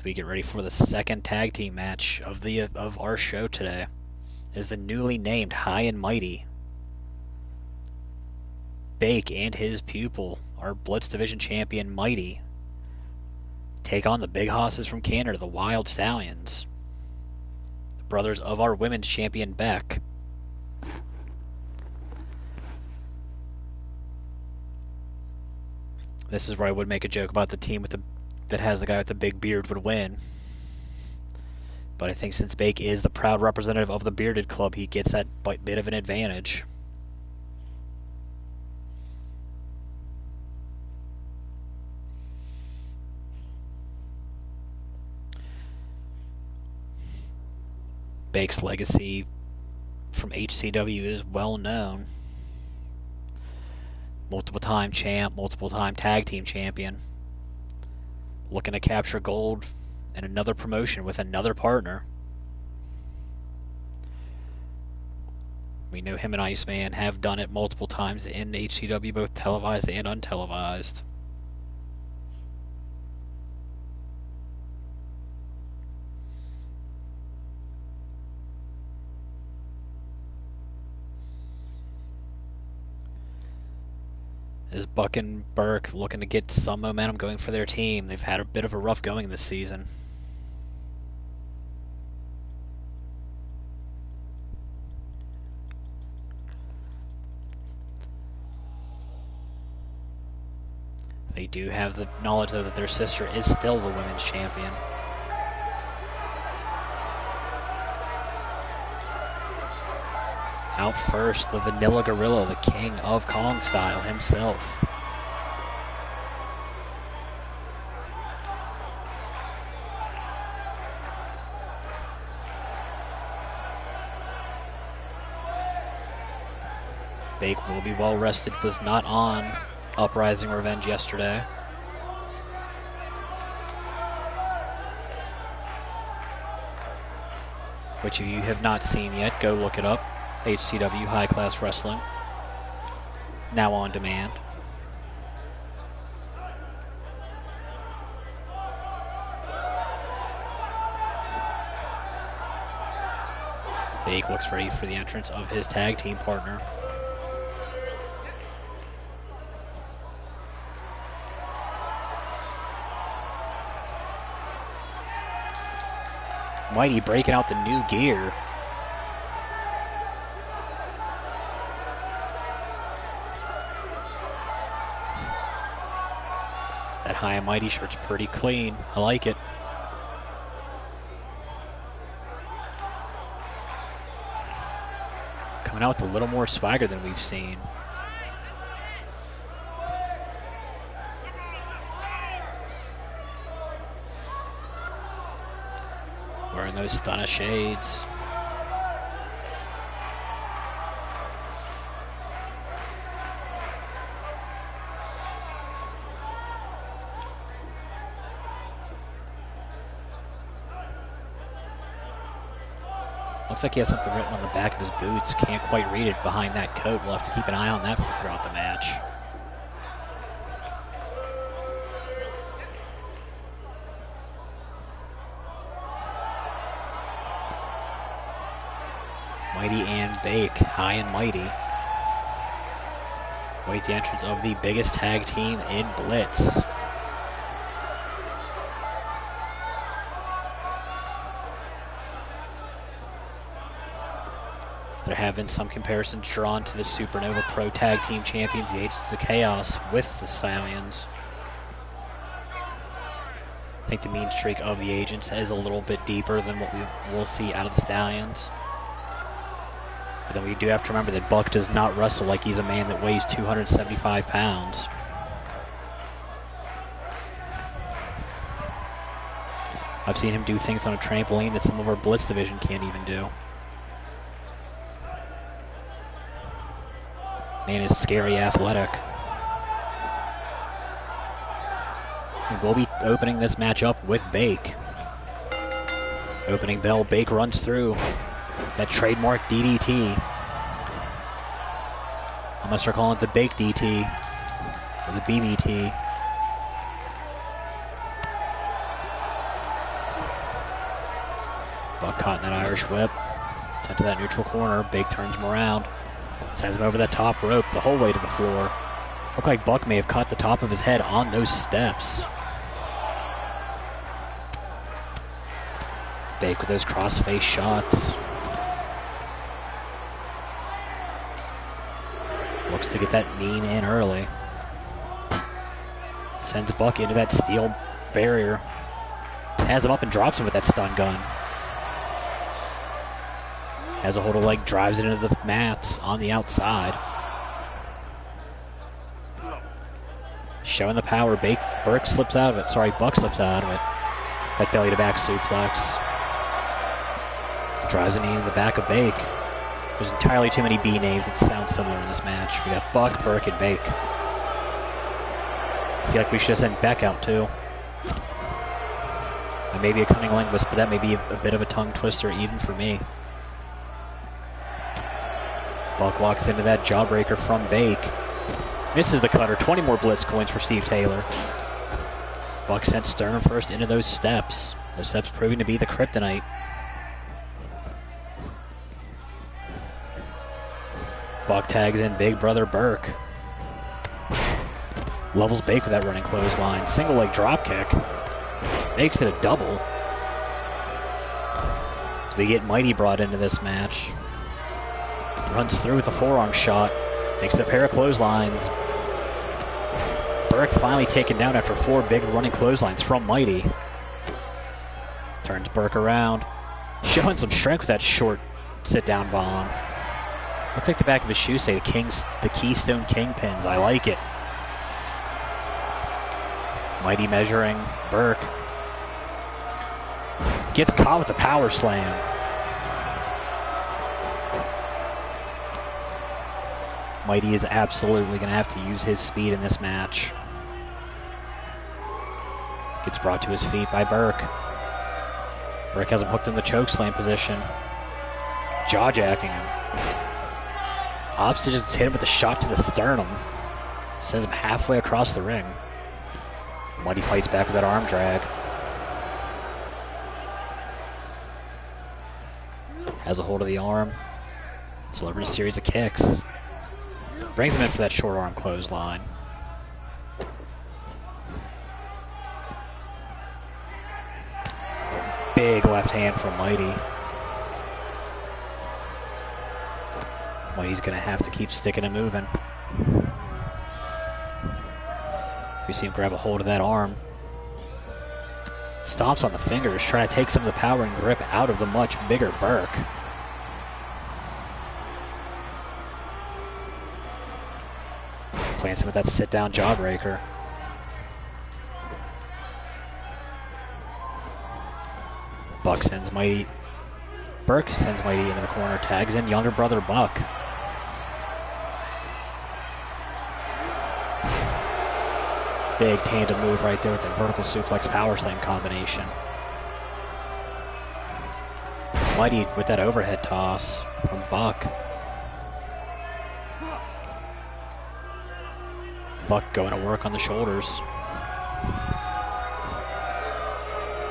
We get ready for the second tag team match of our show today. Is the newly named High and Mighty Bake and his pupil, our Blitz Division champion Mighty, take on the Big Hosses from Canada, the Wild Stallions, the brothers of our women's champion Beck. This is where I would make a joke about the team that has the guy with the big beard would win. But I think since Bake is the proud representative of the Bearded Club, he gets that bit of an advantage. Bake's legacy from HCW is well known. Multiple-time champ, multiple-time tag team champion. Looking to capture gold and another promotion with another partner. We know him and Iceman have done it multiple times in HCW, both televised and untelevised. As Buck and Burke looking to get some momentum going for their team. They've had a bit of a rough going this season. They do have the knowledge, though, that their sister is still the women's champion. Out first, the Vanilla Gorilla, the king of Kong style himself. Bake will be well rested, was not on Uprising Revenge yesterday. Which if you have not seen yet, go look it up. HCW, High Class Wrestling. Now on demand. Bake looks ready for the entrance of his tag team partner. Mighty breaking out the new gear. That High and Mighty shirt's pretty clean. I like it. Coming out with a little more swagger than we've seen. Wearing those stunner shades. Looks like he has something written on the back of his boots. Can't quite read it behind that coat. We'll have to keep an eye on that throughout the match. Mighty and Bake, High and Mighty. Wait the entrance of the biggest tag team in Blitz. There have been some comparisons drawn to the Supernova Pro Tag Team Champions, the Agents of Chaos, with the Stallions. I think the mean streak of the Agents is a little bit deeper than what we will see out of the Stallions. But then we do have to remember that Buck does not wrestle like he's a man that weighs 275 pounds. I've seen him do things on a trampoline that some of our Blitz division can't even do. Man is scary athletic. And we'll be opening this match up with Bake. Opening bell, Bake runs through. That trademark DDT. I must start calling it the Bake DT. Or the BBT. Buck caught in that Irish whip. Sent to that neutral corner. Bake turns him around. Sends him over that top rope the whole way to the floor. Looked like Buck may have caught the top of his head on those steps. Bake with those cross-face shots. Looks to get that mean in early. Sends Buck into that steel barrier. Has him up and drops him with that stun gun. Has a hold of leg, drives it into the mats on the outside. Showing the power, Burke slips out of it. Sorry, Buck slips out of it. That belly to back suplex. Drives it into the back of Bake. There's entirely too many B names that sound similar in this match. We got Buck, Burke, and Bake. I feel like we should have sent Beck out too. I may be a cunning linguist, but that may be a bit of a tongue twister even for me. Buck walks into that jawbreaker from Bake. Misses the cutter. 20 more Blitz coins for Steve Taylor. Buck sent sternum first into those steps. Those steps proving to be the kryptonite. Buck tags in Big Brother Burke. Levels Bake with that running clothesline. Single leg drop kick. Makes it a double. So we get Mighty brought into this match. Runs through with a forearm shot. Makes a pair of clotheslines. Burke finally taken down after 4 big running clotheslines from Mighty. Turns Burke around. Showing some strength with that short sit-down bomb. Looks like the back of his shoes say the Keystone Kingpins. I like it. Mighty measuring. Burke gets caught with the power slam. Mighty is absolutely going to have to use his speed in this match. Gets brought to his feet by Burke. Burke has him hooked in the choke slam position. Jaw-jacking him. Obs just hit him with a shot to the sternum. Sends him halfway across the ring. Mighty fights back with that arm drag. Has a hold of the arm. Delivers a series of kicks. Brings him in for that short arm clothesline. Big left hand from Mighty. Mighty's going to have to keep sticking and moving. We see him grab a hold of that arm. Stomps on the fingers, trying to take some of the power and grip out of the much bigger Burke. Plants him with that sit-down jawbreaker. Burke sends Mighty into the corner, tags in younger brother Buck. Big tandem move right there with that vertical suplex power slam combination. Mighty with that overhead toss from Buck. Buck going to work on the shoulders.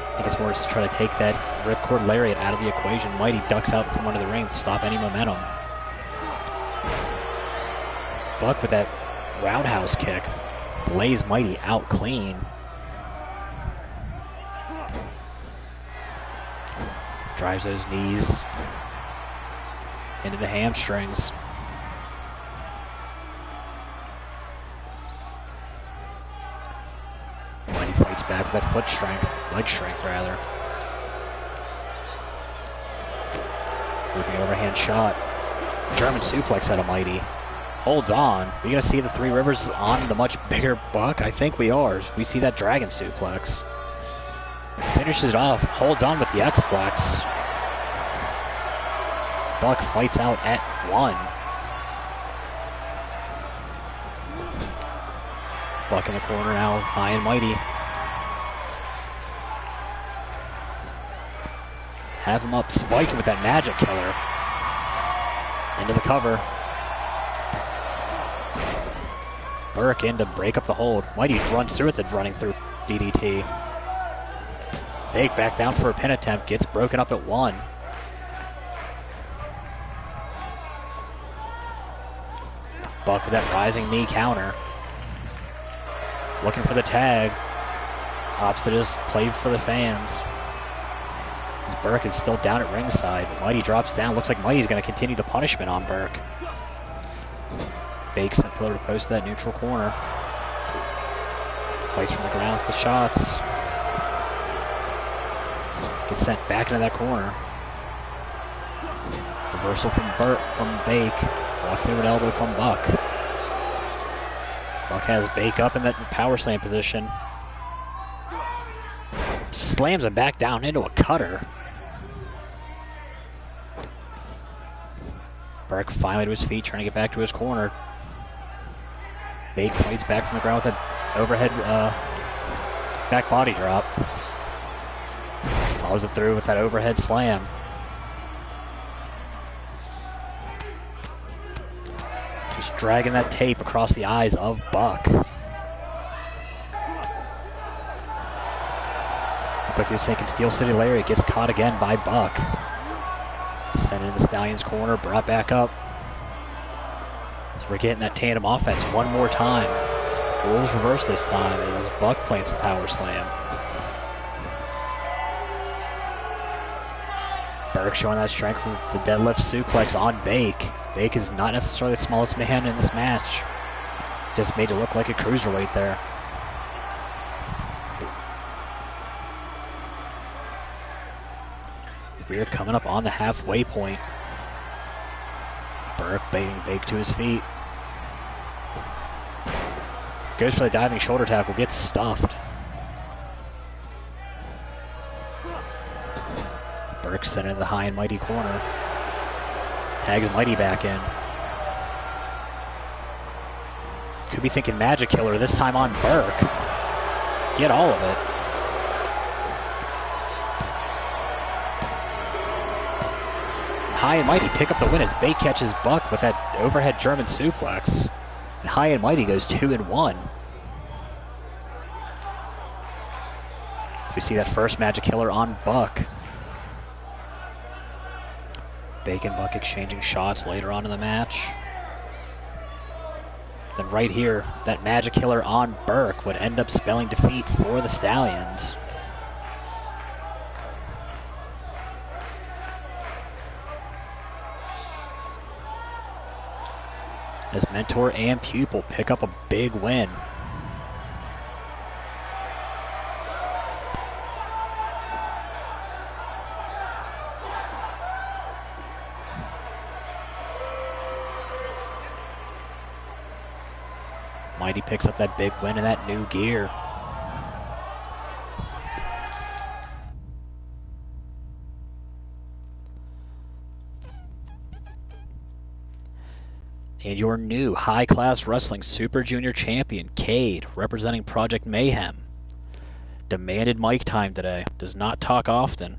I think it's more just to try to take that ripcord lariat out of the equation. Mighty ducks out from under the ring to stop any momentum. Buck with that roundhouse kick lays Mighty out clean. Drives those knees into the hamstrings. Mighty fights back with that foot strength, leg strength rather. Moving overhand shot. German suplex out of Mighty. Holds on. Are we going to see the Three Rivers on the much bigger Buck? I think we are. We see that dragon suplex. Finishes it off. Holds on with the X-Plex. Buck fights out at 1. Buck in the corner now, high and mighty. Have him up, spiking with that magic killer. Into the cover. Burke in to break up the hold. Mighty runs through with it, running through DDT. Bake back down for a pin attempt, gets broken up at 1. Buck with that rising knee counter. Looking for the tag. Opts to just play for the fans. As Burke is still down at ringside. Mighty drops down. Looks like Mighty's going to continue the punishment on Burke. Bakes that pillar to post that neutral corner. Fights from the ground with the shots. Gets sent back into that corner. Reversal from Bake. Walks through an elbow from Buck. Buck has Bake up in that power slam position. Slams him back down into a cutter. Burke finally to his feet, trying to get back to his corner. Bake fights back from the ground with an overhead back body drop. Follows it through with that overhead slam. Just dragging that tape across the eyes of Buck. Looked like he was thinking Steel City Lariat, gets caught again by Buck. Sent into the Stallion's corner, brought back up. So we're getting that tandem offense one more time. Rules reverse this time as Buck plants the power slam. Burke showing that strength with the deadlift suplex on Bake. Bake is not necessarily the smallest man in this match. Just made it look like a cruiserweight there. We're coming up on the halfway point. Burke baiting Bake to his feet. Goes for the diving shoulder tackle, gets stuffed. Burke sent in the high and mighty corner. Tags Mighty back in. Could be thinking Magic Killer, this time on Burke. Get all of it. High and Mighty pick up the win as Bake catches Buck with that overhead German suplex. And High and Mighty goes 2-1. We see that first Magic Killer on Buck. Bake and Buck exchanging shots later on in the match. Then right here, that Magic Killer on Burke would end up spelling defeat for the Stallions. As mentor and pupil pick up a big win. Mighty picks up that big win in that new gear. And your new high-class wrestling Super Junior champion, Cade, representing Project Mayhem. Demanded mic time today. Does not talk often.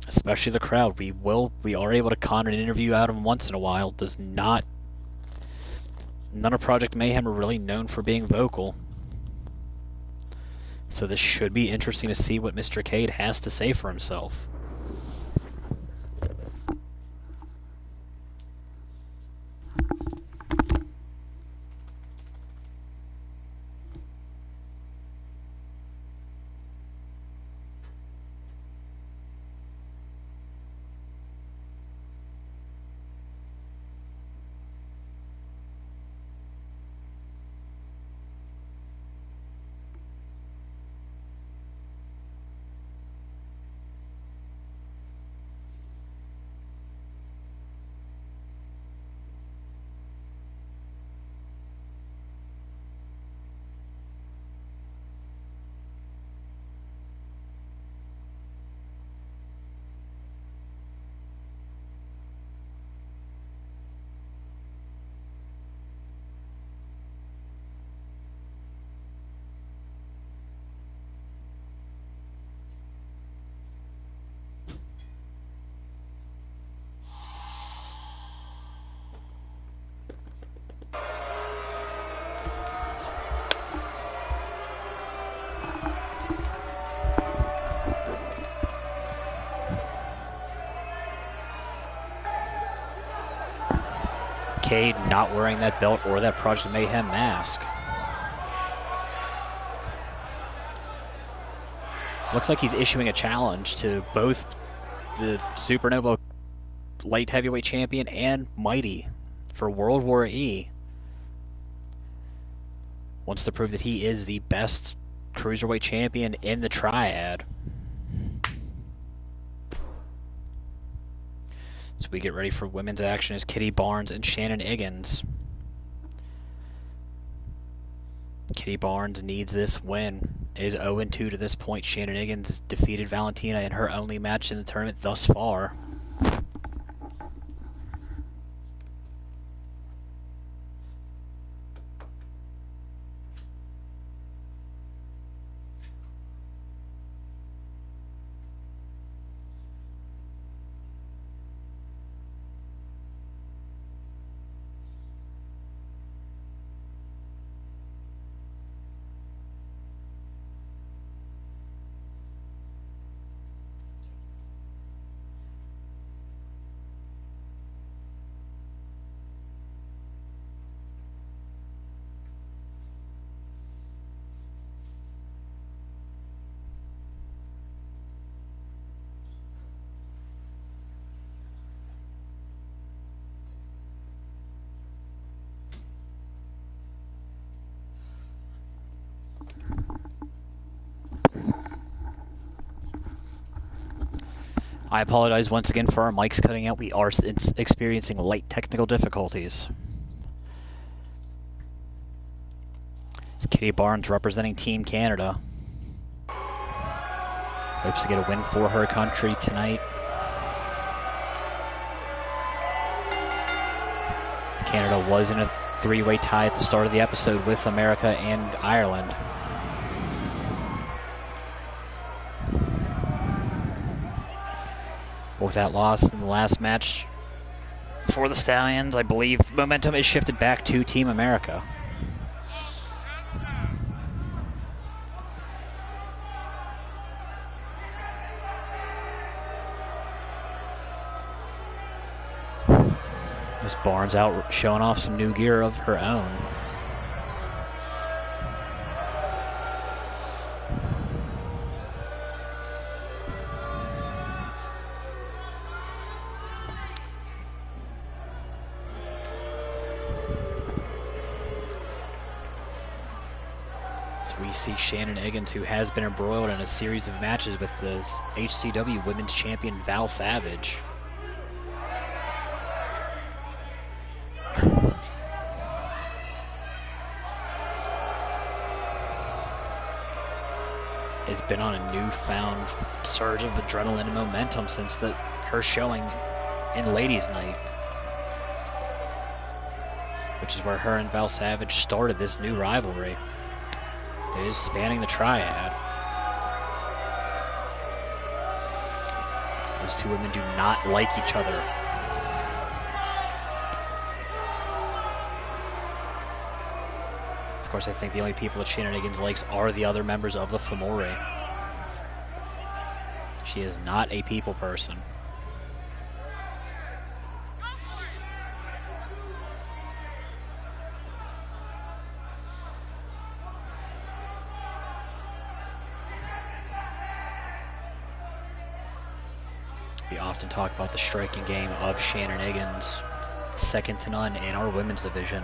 Especially the crowd. We are able to con an interview out of him once in a while. Does not. None of Project Mayhem are really known for being vocal. So this should be interesting to see what Mr. Cade has to say for himself. Cade not wearing that belt or that Project Mayhem mask. Looks like he's issuing a challenge to both the Supernova light heavyweight champion and Mighty for World War E. Wants to prove that he is the best cruiserweight champion in the triad. So we get ready for women's action as Kitty Barnes and Shannon Higgins. Kitty Barnes needs this win. Is 0-2 to this point. Shannon Higgins defeated Valentina in her only match in the tournament thus far. I apologize once again for our mics cutting out. We are experiencing light technical difficulties. It's Kitty Barnes representing Team Canada. Hopes to get a win for her country tonight. Canada was in a three-way tie at the start of the episode with America and Ireland. With that loss in the last match for the Stallions, I believe momentum is shifted back to Team America. Miss Barnes out showing off some new gear of her own. We see Shannon Eggins, who has been embroiled in a series of matches with the HCW Women's Champion Val Savage. Has been on a newfound surge of adrenaline and momentum since her showing in Ladies' Night, which is where her and Val Savage started this new rivalry. It is spanning the triad. Those two women do not like each other. Of course, I think the only people that Shannon Eggins likes are the other members of the Fomori. She is not a people person. We often talk about the striking game of Shannon Eggins, second to none in our women's division.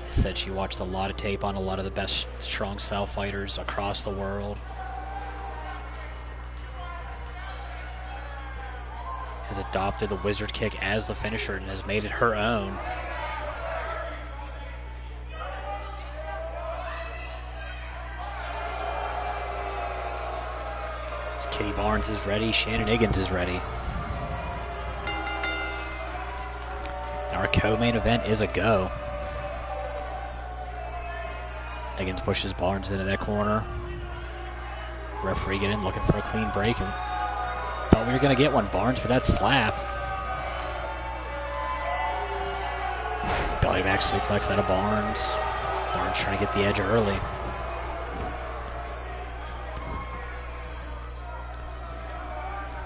Said she watched a lot of tape on a lot of the best strong style fighters across the world. Has adopted the wizard kick as the finisher and has made it her own. As Kitty Barnes is ready, Shannon Eggins is ready. Our co-main event is a go. Eggins pushes Barnes into that corner. Referee getting in, looking for a clean break. And thought we were going to get one. Barnes with that slap. Belly back suplex out of Barnes. Barnes trying to get the edge early.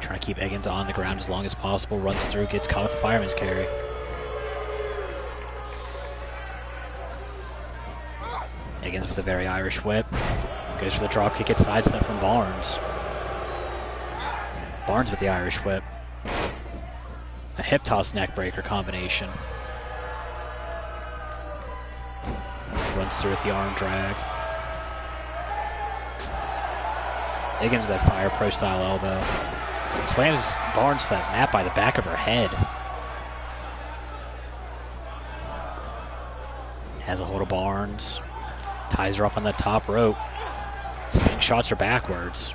Trying to keep Eggins on the ground as long as possible. Runs through, gets caught with the fireman's carry. Eggins with a very Irish whip. Goes for the drop kick, gets sidestep from Barnes. Barnes with the Irish whip. A hip toss neck breaker combination. Runs through with the arm drag. Eggins with that Fire Pro style elbow. Slams Barnes to that mat by the back of her head. Has a hold of Barnes. Ties her up on the top rope. Shots her backwards.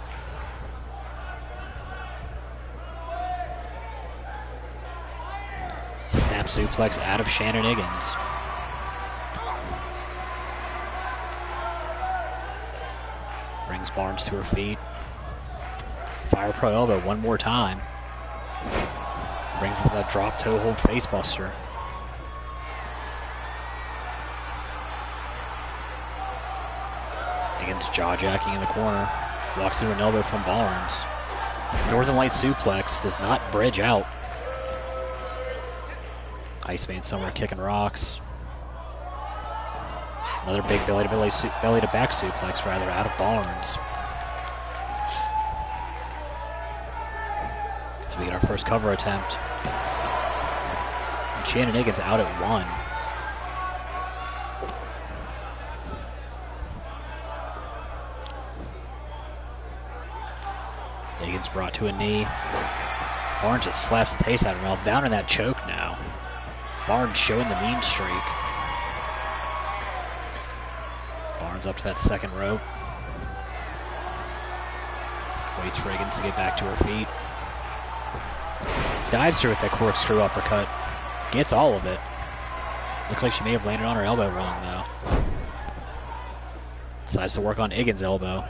Snap suplex out of Shannon Eggins. Brings Barnes to her feet. Fire Pro elbow one more time. Brings her with that drop toe hold face buster. Eggins jaw-jacking in the corner. Walks through an elbow from Barnes. Northern Light suplex does not bridge out. Iceman somewhere kicking rocks. Another big belly to back suplex rather out of Barnes. So we get our first cover attempt. Shannon Higgins out at 1. Higgins brought to a knee. Barnes just slaps the taste out of him. Well, down in that choke now. Barnes showing the mean streak. Barnes up to that second rope. Waits for Higgins to get back to her feet. Dives her with that corkscrew uppercut. Gets all of it. Looks like she may have landed on her elbow wrong, though. Decides to work on Higgins' elbow.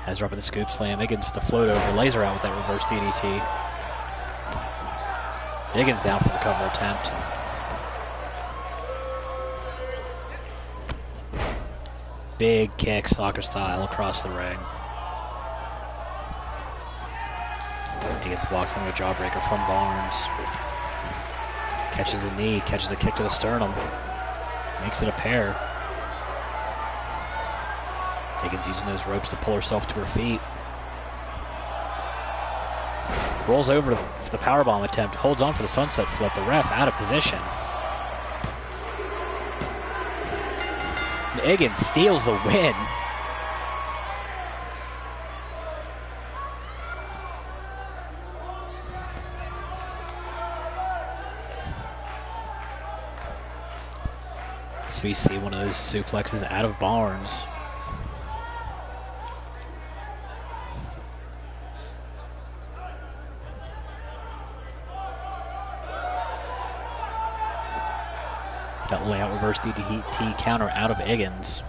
Has her up in the scoop slam. Higgins with the float over. Lays her out with that reverse DDT. Higgins down for the cover attempt. Big kick, soccer style, across the ring. Higgins walks into a jawbreaker from Barnes. Catches a knee, catches a kick to the sternum. Makes it a pair. Higgins using those ropes to pull herself to her feet. Rolls over for the powerbomb attempt, holds on for the sunset flip. The ref out of position. And Higgins steals the win. So we see one of those suplexes out of Barnes. That layout reverse DDT counter out of Higgins.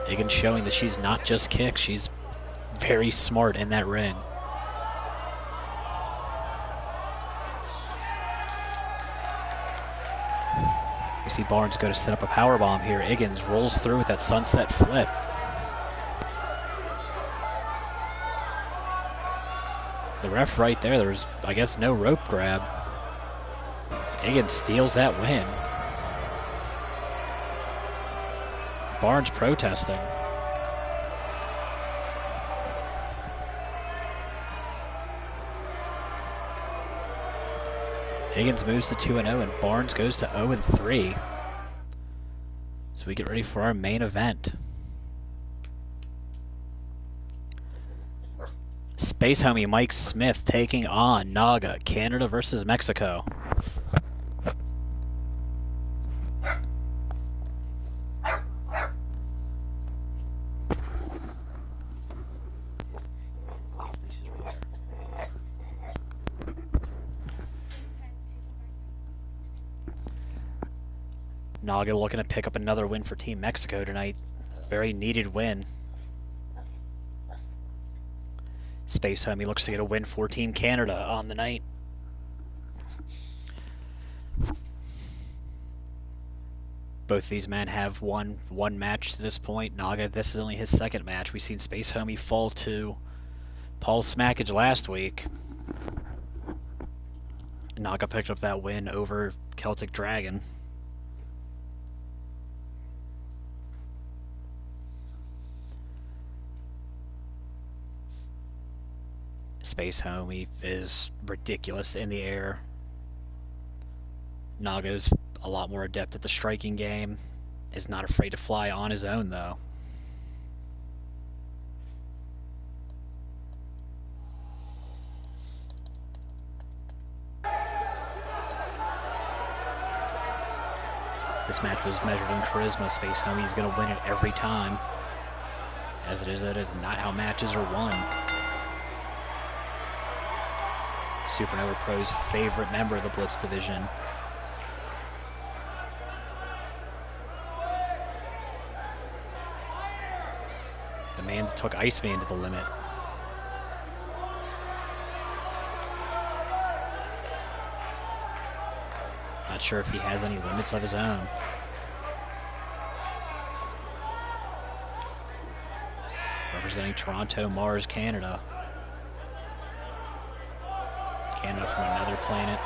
Higgins showing that she's not just kicks, she's very smart in that ring. We see Barnes go to set up a powerbomb here. Higgins rolls through with that sunset flip. The ref right there, there's, I guess, no rope grab. Higgins steals that win. Barnes protesting. Higgins moves to 2-0 and Barnes goes to 0-3. So we get ready for our main event. Space homie Mike Smith taking on Naga, Canada versus Mexico. Naga looking to pick up another win for Team Mexico tonight. Very needed win. Space Homie looks to get a win for Team Canada on the night. Both of these men have won one match to this point. Naga, this is only his second match. We've seen Space Homie fall to Paul Smackage last week. Naga picked up that win over Celtic Dragon. Space Homie is ridiculous in the air. Naga's a lot more adept at the striking game. Is not afraid to fly on his own, though. This match was measured in charisma. Space Homie's going to win it every time. As it is not how matches are won. Supernova Pro's favorite member of the Blitz division. The man that took Iceman to the limit. Not sure if he has any limits of his own. Representing Toronto, Mars, Canada. Canada from another planet.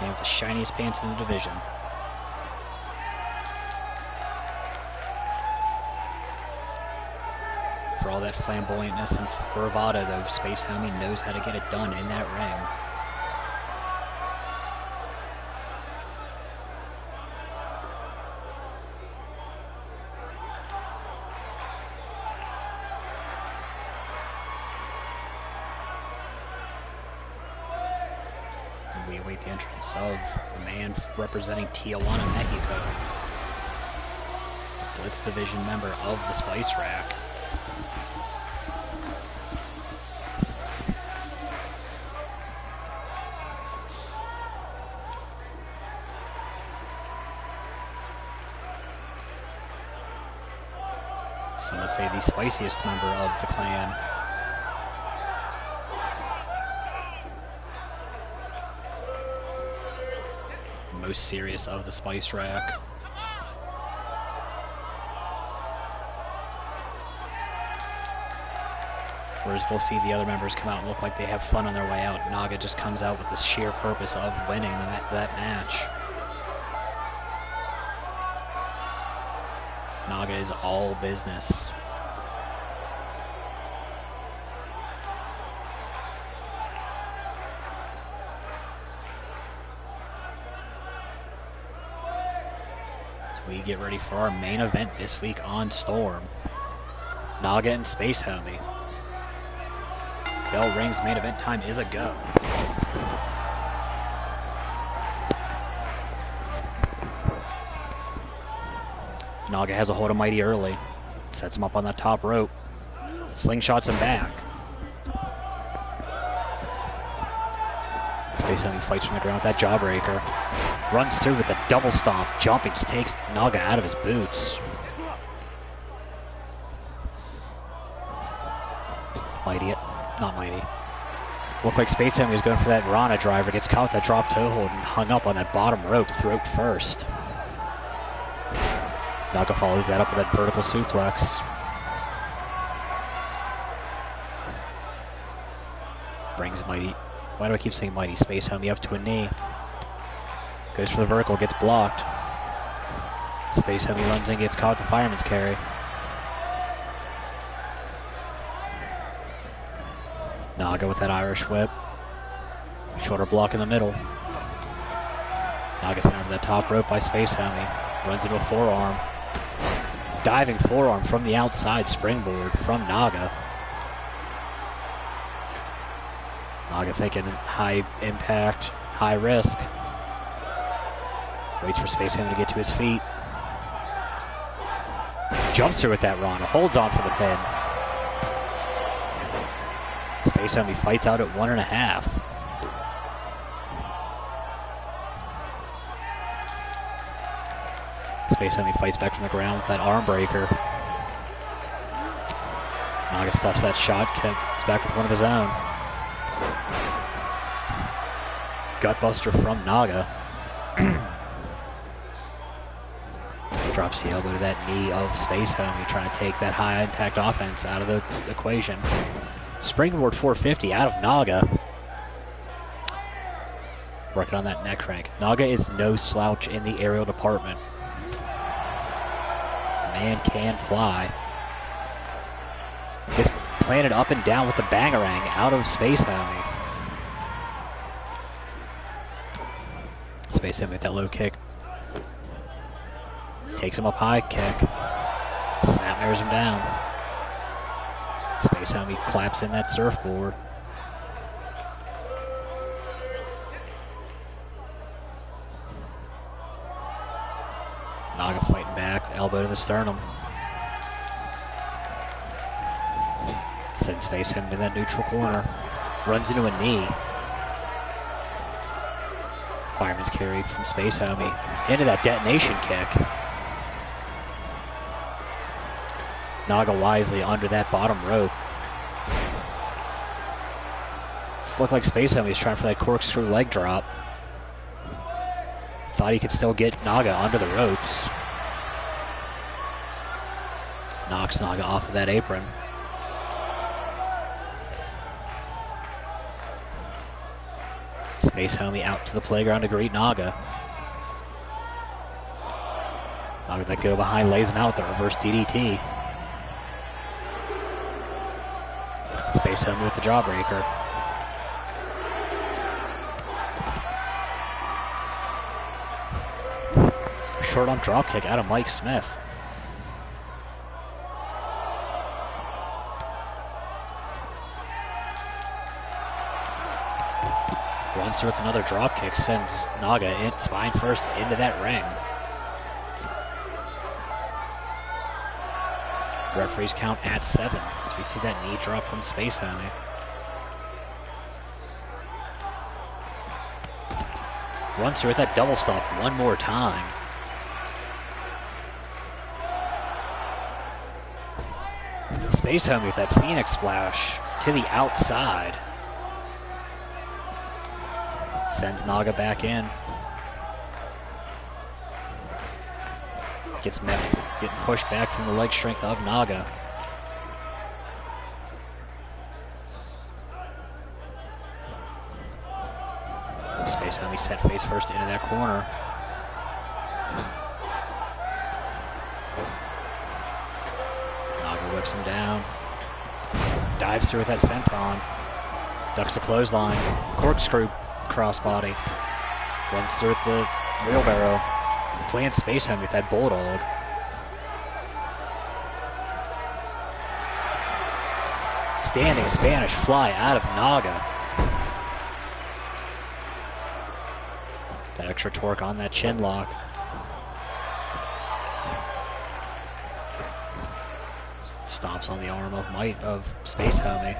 Man with the shiniest pants in the division. For all that flamboyantness and bravado, though, Space Homie knows how to get it done in that ring. And we await the entrance of the man representing Tijuana, Mexico. Blitz Division member of the Spice Rack. Some would say the spiciest member of the clan. Most serious of the Spice Rack. Whereas we'll see the other members come out and look like they have fun on their way out. Naga just comes out with the sheer purpose of winning that match. Naga is all business. So we get ready for our main event this week on Storm. Naga and Space Homie. Bell rings, main event time is a go. Naga has a hold of Mighty early. Sets him up on that top rope. Slingshots him back. Space Homie fights from the ground with that jawbreaker. Runs through with the double stomp. Jumping, just takes Naga out of his boots. Mighty, not Mighty. Looked like Space Homie was going for that Rana driver. Gets caught with that drop toe hold and hung up on that bottom rope, throat first. Naga follows that up with that vertical suplex. Brings Mighty. Why do I keep saying Mighty? Space Homie up to a knee. Goes for the vertical, gets blocked. Space Homie runs in, gets caught with the fireman's carry. Naga with that Irish whip. Shoulder block in the middle. Naga sent over that top rope by Space Homie. Runs into a forearm. Diving forearm from the outside, springboard from Naga. Naga thinking high impact, high risk. Waits for Space Homie to get to his feet. Jumps through with that Rana, holds on for the pin. Space Homie fights out at 1.5. Space Homie fights back from the ground with that arm breaker. Naga stuffs that shot, comes back with one of his own. Gutbuster from Naga. Drops the elbow to that knee of Space Homie, trying to take that high impact offense out of the equation. Springboard 450 out of Naga. Working on that neck crank. Naga is no slouch in the aerial department. Man can fly. Gets planted up and down with the bangarang out of Space Homie. Space Homie with that low kick. Takes him up high, kick. Snapmares him down. Space Homie claps in that surfboard. Naga fighting back, elbow to the sternum. Sends Space Homie in that neutral corner. Runs into a knee. Fireman's carry from Space Homie. Into that detonation kick. Naga wisely under that bottom rope. It looked like Space Homie was trying for that corkscrew leg drop. Thought he could still get Naga under the ropes. Knocks Naga off of that apron. Space Homie out to the playground to greet Naga. Naga that go behind, lays him out with the reverse DDT. Space Homie with the jawbreaker. Short arm dropkick out of Mike Smith. Runs through with another dropkick, sends Naga in, spine first into that ring. Referees count at 7 as we see that knee drop from Space Homie. Runs through with that double stop one more time. Space Homie with that Phoenix splash to the outside. Sends Naga back in. Gets met, getting pushed back from the leg strength of Naga. Space Homie set face first into that corner. Naga whips him down. Dives through with that senton. Ducks a clothesline. Corkscrew crossbody. Runs through with the wheelbarrow. Playing Space Homie with that bulldog. Standing Spanish fly out of Naga. That extra torque on that chin lock. Stomps on the arm of Space Homie.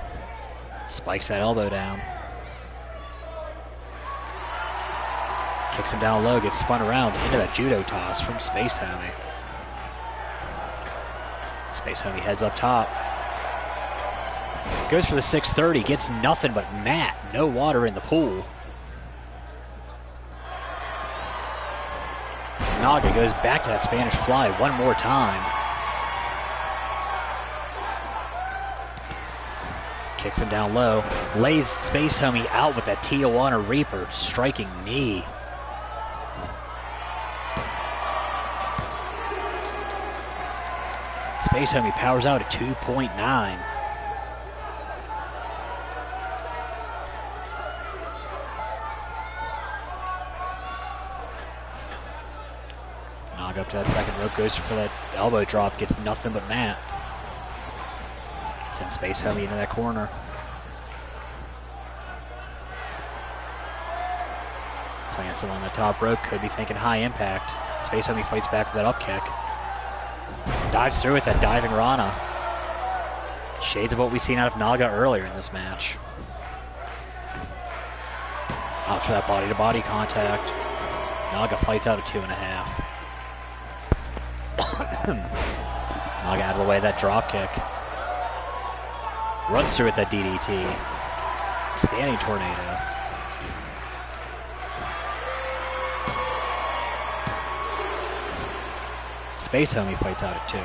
Spikes that elbow down. Kicks him down low, gets spun around into that judo toss from Space Homie. Space Homie heads up top. Goes for the 630, gets nothing but mat. No water in the pool. Naga goes back to that Spanish fly one more time. Kicks him down low. Lays Space Homie out with that Tijuana Reaper striking knee. Space Homie powers out at 2.9. Nog up to that second rope, goes for that elbow drop, gets nothing but mat. Sends Space Homie into that corner. Plants him on the top rope, could be thinking high impact. Space Homie fights back with that up kick. Dives through with that diving Rana. Shades of what we've seen out of Naga earlier in this match. Opts for that body-to-body contact. Naga fights out at 2.5. Naga out of the way of that drop kick. Runs through with that DDT. Standing tornado. Space Homie fights out at 2.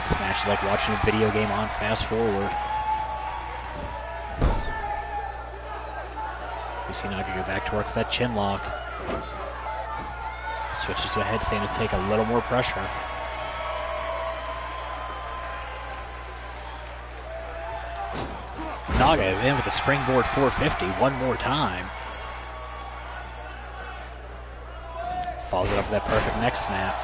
This match is like watching a video game on fast forward. We see Naga go back to work with that chin lock. Switches to a headstand to take a little more pressure. Naga in with a springboard 450 one more time. Follows it up with that perfect neck snap.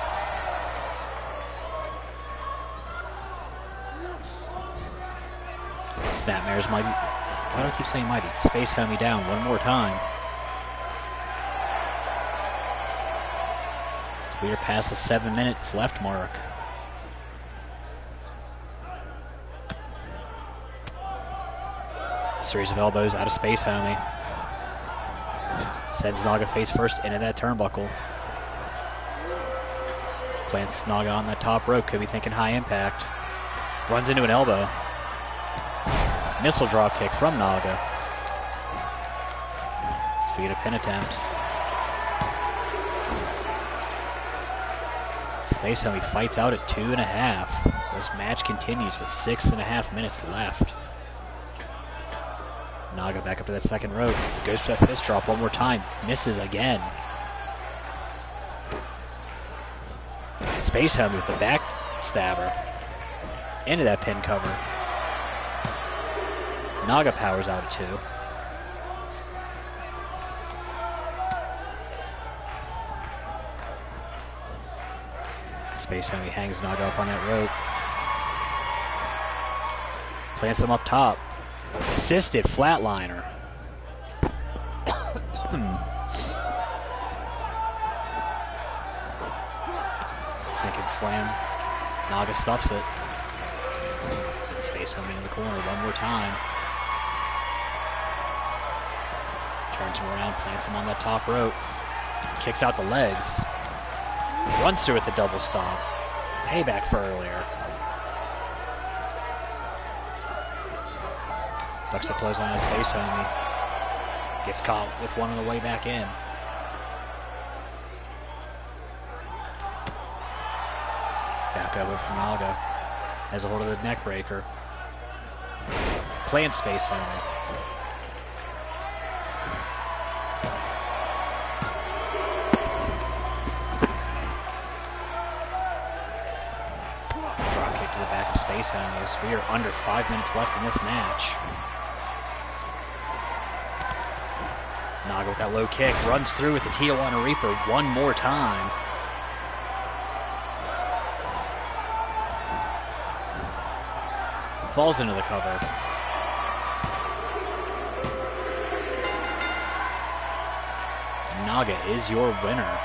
Snapmare's mighty. Why do I keep saying mighty? Space Homie down one more time. We are past the 7 minutes left mark. A series of elbows out of Space Homie. Sends Naga face first into that turnbuckle. Plants Naga on that top rope, could be thinking high impact. Runs into an elbow. Missile drop kick from Naga. So we get a pin attempt. Space Homie fights out at 2.5. This match continues with 6.5 minutes left. Naga back up to that second rope. Goes for that fist drop one more time. Misses again. Space Homie with the back stabber into that pin cover. Naga powers out at 2. Space Homie hangs Naga up on that rope. Plants him up top. Assisted flatliner. Sinking slam. Naga stuffs it. And Space Homie in the corner one more time. Turns him around, plants him on that top rope. Kicks out the legs. Runs through with the double stomp. Payback for earlier. Ducks the close on his Space Homie. Gets caught with one on the way back in. Back over from Naga. Has a hold of the neck breaker. Plant Space Homie. Drop kick to the back of Space Homie. We are under 5 minutes left in this match. Naga with that low kick, runs through with the Tijuana Reaper one more time. Falls into the cover. Naga is your winner.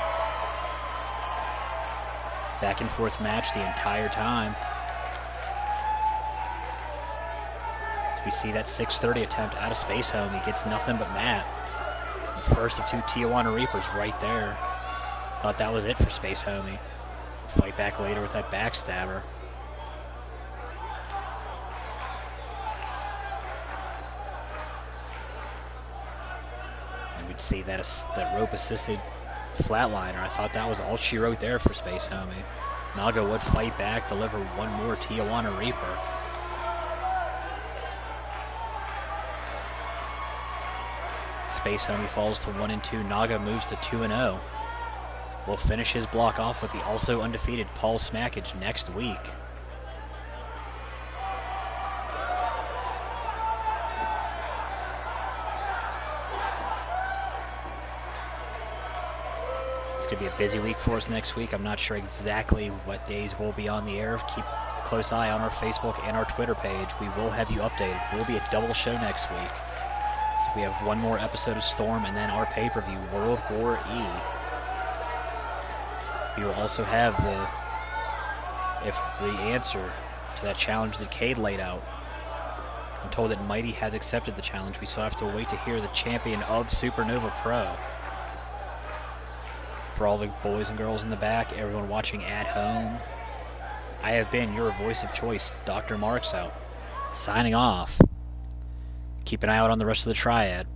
Back and forth match the entire time. We see that 630 attempt out of Space Homie. He gets nothing but mat. The first of 2 Tijuana Reapers right there. Thought that was it for Space Homie. Fight back later with that backstabber. And we'd see that rope assisted flatliner. I thought that was all she wrote there for Space Homie. Naga would fight back, deliver one more Tijuana Reaper. Space Homie falls to 1-2. Naga moves to 2-0. We'll finish his block off with the also undefeated Paul Smackage next week. It's going to be a busy week for us next week. I'm not sure exactly what days we'll be on the air. Keep a close eye on our Facebook and our Twitter page. We will have you updated. We'll be a double show next week. We have one more episode of Storm and then our pay-per-view, World War E. We will also have the answer to that challenge that Cade laid out. I'm told that Mighty has accepted the challenge. We still have to wait to hear the champion of Supernova Pro. For all the boys and girls in the back, everyone watching at home, I have been your voice of choice, Dr. Marks out. Signing off. Keep an eye out on the rest of the triad.